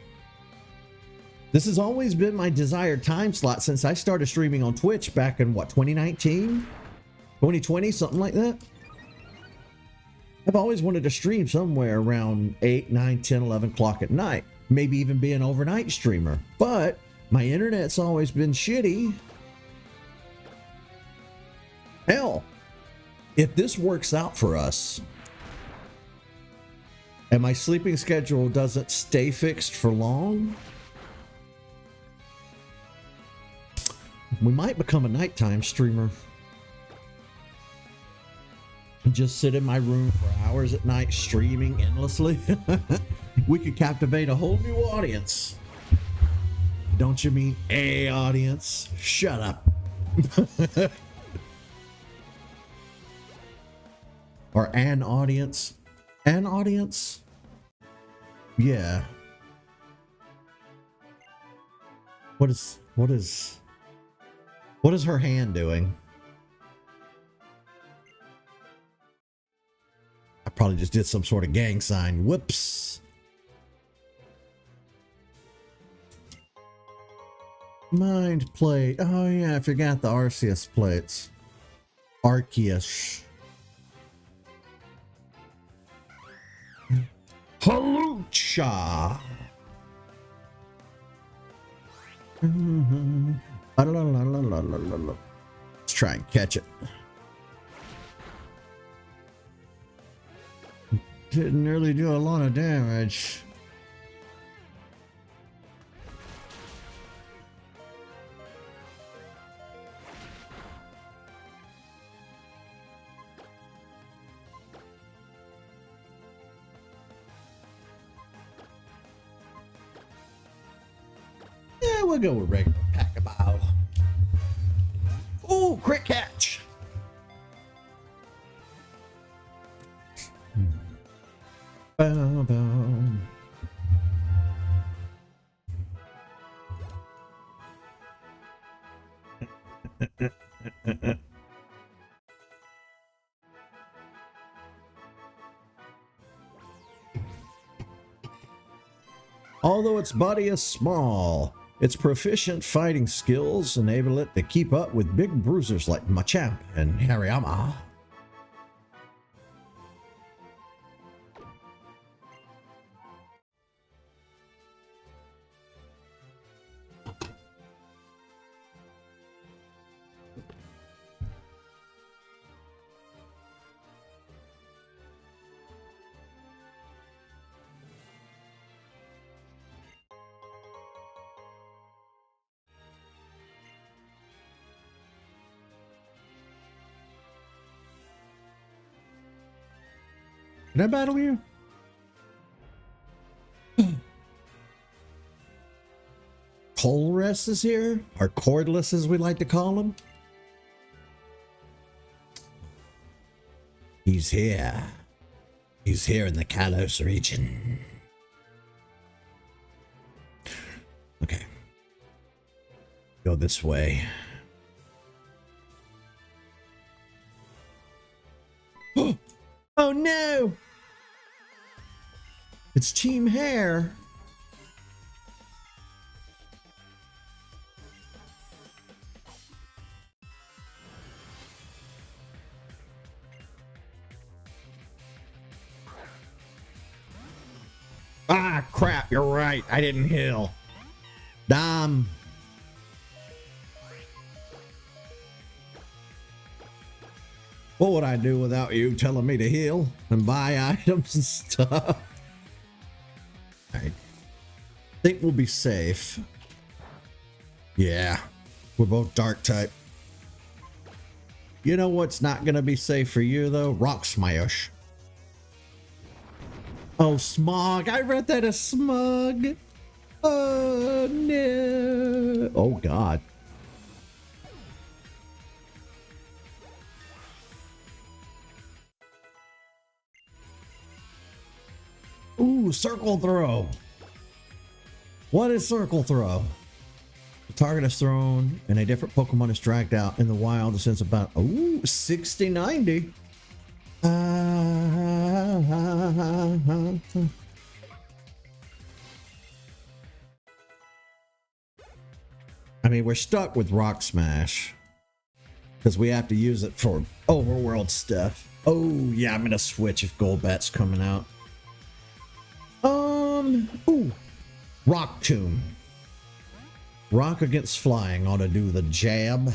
A: This has always been my desired time slot since I started streaming on Twitch back in, what, 2019? 2020, something like that? I've always wanted to stream somewhere around 8, 9, 10, 11 o'clock at night. Maybe even be an overnight streamer. But my internet's always been shitty. Hell, if this works out for us, and my sleeping schedule doesn't stay fixed for long, we might become a nighttime streamer. Just sit in my room for hours at night streaming endlessly. We could captivate a whole new audience. Don't you mean a audience? Shut up. Or an audience. An audience? Yeah. What is her hand doing? I probably just did some sort of gang sign. Whoops. Mind plate. Oh yeah, I forgot the Arceus plates. Arceus. Halucha. Let's try and catch it. Didn't really do a lot of damage. Yeah, we'll go with regular Pokeball. Oh, crit catch. Bow, bow. Although its body is small, its proficient fighting skills enable it to keep up with big bruisers like Machamp and Hariyama. Can I battle you? Colress is here, or Cordless as we like to call him. He's here. He's here in the Kalos region. Okay. Go this way. Oh no! It's Team Hair. Ah, crap, you're right. I didn't heal. Damn. What would I do without you telling me to heal and buy items and stuff? I think we'll be safe. Yeah, we're both dark type. You know what's not going to be safe for you, though? Rock Smash. Oh, Smog. I read that as Smug. Oh, no. Oh, God. Ooh, circle throw. What is circle throw? The target is thrown and a different Pokemon is dragged out in the wild since about 60-90. I mean, we're stuck with Rock Smash because we have to use it for overworld stuff. Oh yeah, I'm gonna switch if Golbat's coming out. Ooh, Rock Tomb. Rock against flying ought to do the jab.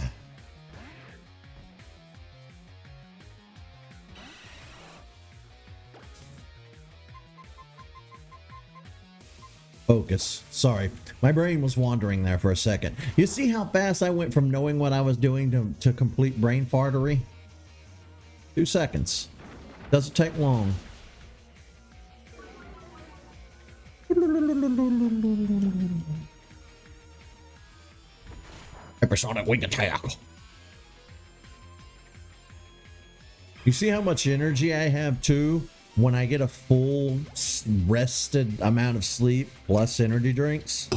A: Focus. Sorry, my brain was wandering there for a second. You see how fast I went from knowing what I was doing to complete brain fartery? 2 seconds. Doesn't take long. Hypersonic wing attack. You see how much energy I have too when I get a full rested amount of sleep plus energy drinks?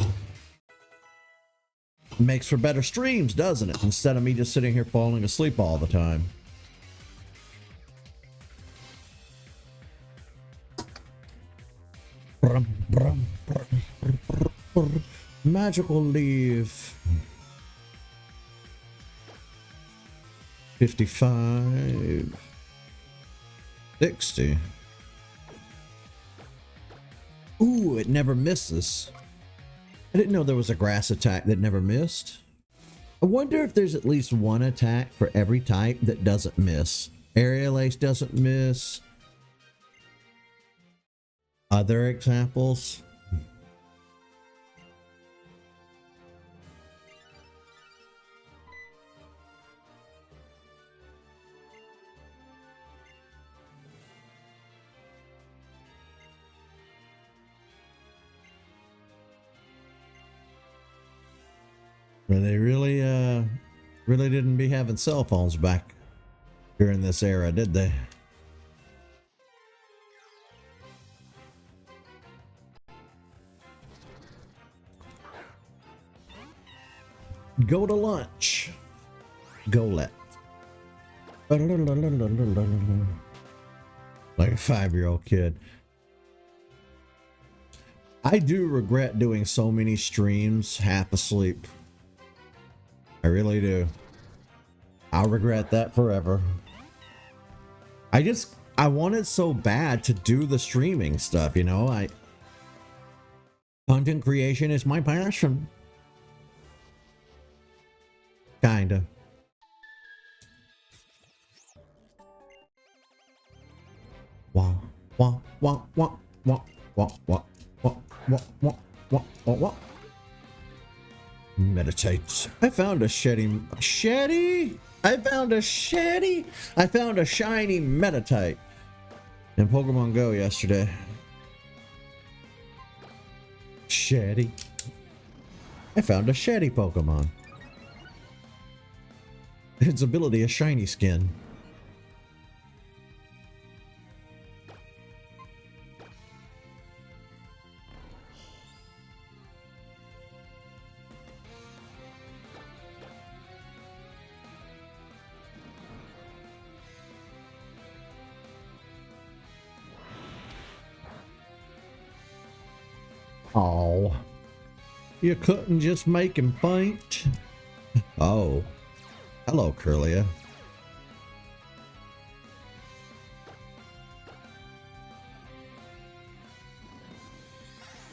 A: Makes for better streams, doesn't it? Instead of me just sitting here falling asleep all the time. Magical leaf. 55. 60. Ooh, it never misses. I didn't know there was a grass attack that never missed. I wonder if there's at least one attack for every type that doesn't miss. Aerial Ace doesn't miss. Other examples? Well, they really didn't be having cell phones back during this era, did they? Go to lunch. Go left. Like a 5-year-old kid. I do regret doing so many streams half asleep. I really do. I'll regret that forever. I wanted so bad to do the streaming stuff, you know? Content creation is my passion. Kinda. Wah, wah, wah, wah, wah, wah, wah, wah, wah, wah, wah, wah, wah. Meditate. I found a shiny Meditate in Pokemon Go yesterday. Shetty. I found a Shetty Pokemon. Its ability is shiny skin. Oh, you couldn't just make him faint? Oh, hello, Curlia.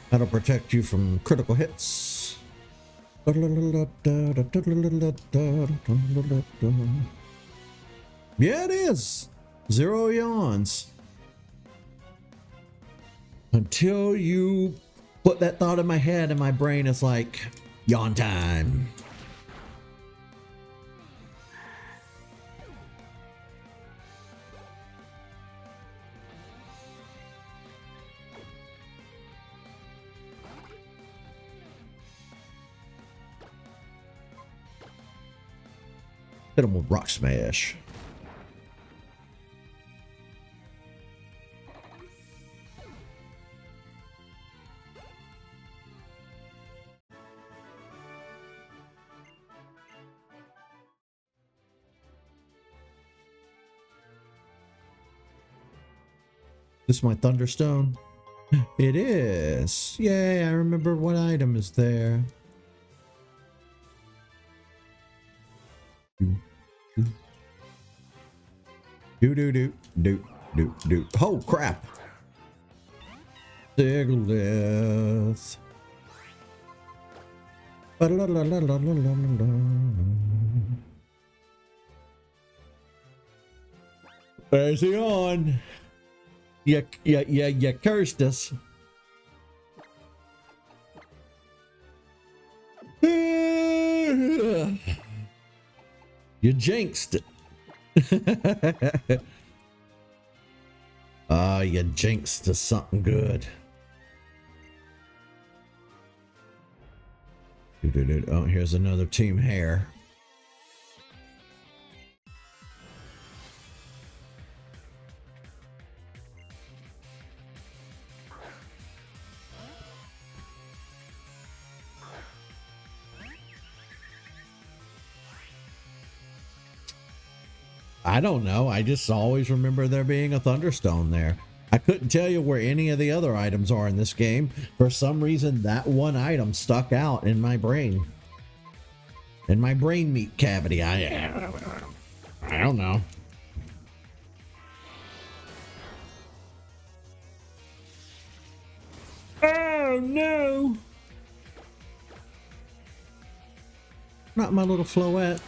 A: That'll protect you from critical hits. Yeah, it is. 0 yawns. Until you put that thought in my head and my brain is like, yawn time. Hit him with Rock Smash. This my Thunderstone? It is. Yay, I remember what item is there. Do. Oh crap. Siglith. There's he on. You cursed us. You jinxed it. You jinxed us something good. Oh, here's another team hair. I don't know. I just always remember there being a Thunderstone there. I couldn't tell you where any of the other items are in this game. For some reason, that one item stuck out in my brain. In my brain meat cavity. I don't know. Oh, no. Not my little Floette.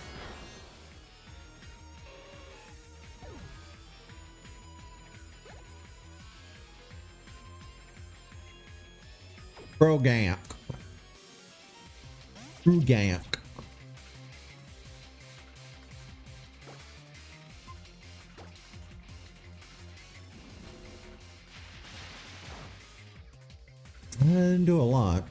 A: Gank. Gank. I didn't do a lot.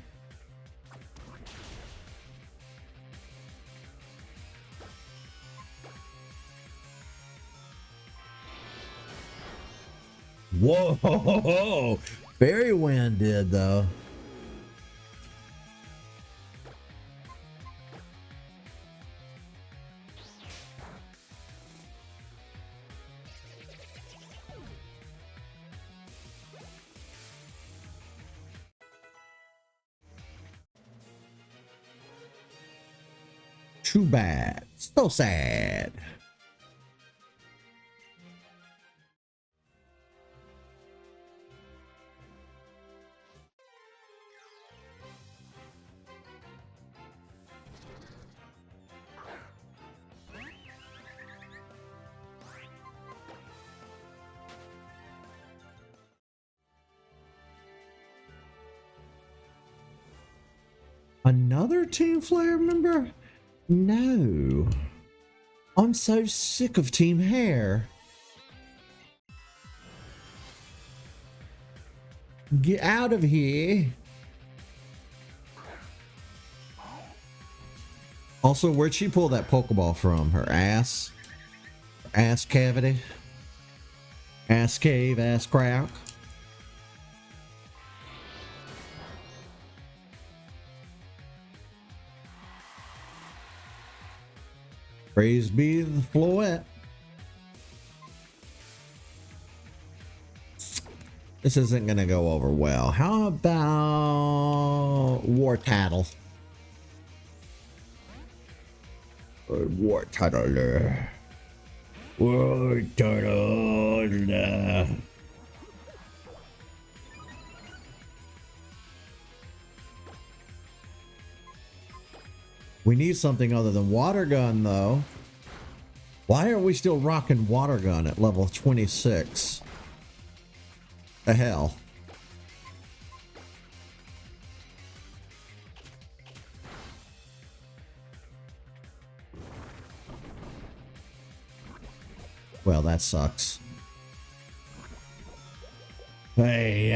A: Whoa! Fairy Wind did though. Too bad. So sad. Another Team Flare member? No. I'm so sick of Team Hair. Get out of here. Also, where'd she pull that Pokeball from? Her ass? Her ass cavity? Ass cave, ass crack? Praise be the Floette. This isn't gonna go over well. How about War Tattle? War Tattle. War Tattle. We need something other than Water Gun, though. Why are we still rocking Water Gun at level 26? The hell? Well, that sucks. Hey.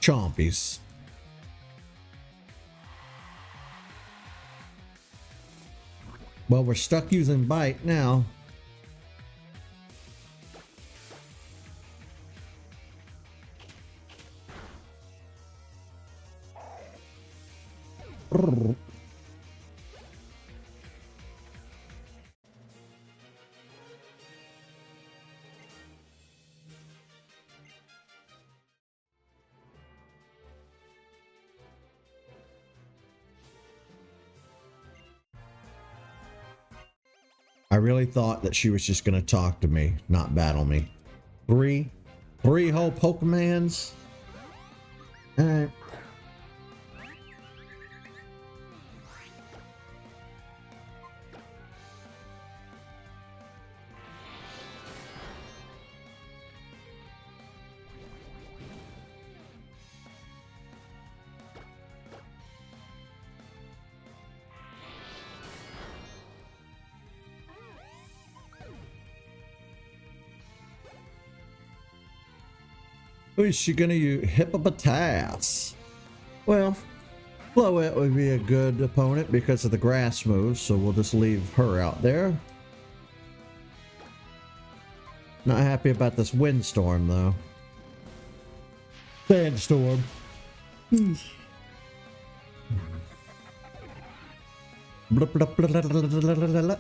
A: Chompies. Well, we're stuck using Bite now. I really thought that she was just going to talk to me, not battle me. Three whole Pokemons? Alright. Who is she gonna use? Hippopotas. Well, Floette would be a good opponent because of the grass moves, so we'll just leave her out there. Not happy about this windstorm though. Sandstorm. Blah, blah, blah, blah, blah, blah, blah, blah.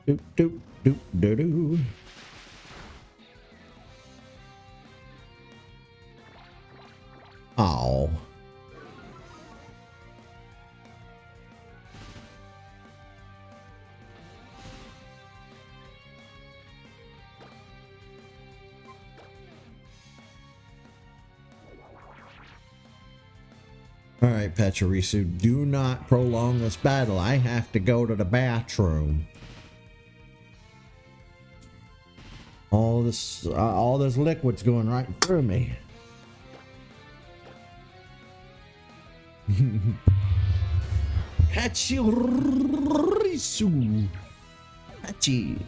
A: Doop, doop, doop, doo, doo. Oh. All right, Pachirisu, do not prolong this battle. I have to go to the bathroom. All this liquid's going right through me. Pachirisu. Pachi.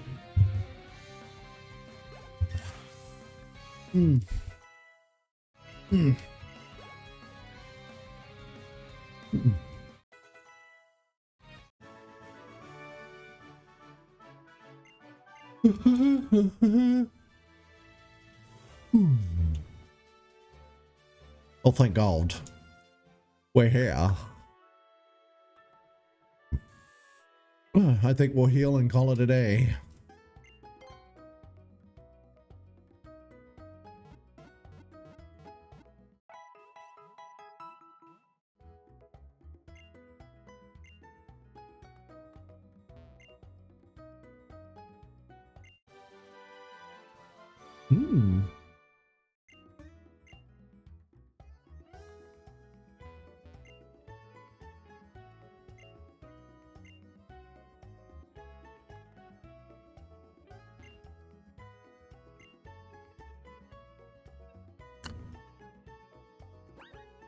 A: Oh, thank God. We're here. I think we'll heal and call it a day.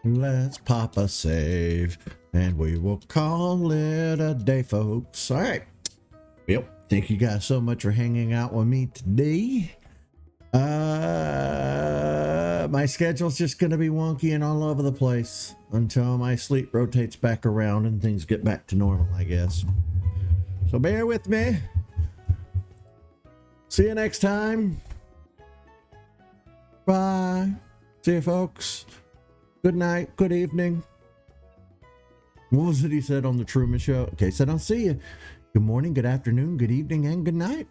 A: Let's pop a save and we will call it a day, folks. All right. Yep. Thank you guys so much for hanging out with me today. My schedule's just going to be wonky and all over the place until my sleep rotates back around and things get back to normal, I guess. So bear with me. See you next time. Bye. See you, folks. Good night, good evening. What was it he said on the Truman Show? Okay, said I'll see you. Good morning, good afternoon, good evening, and good night.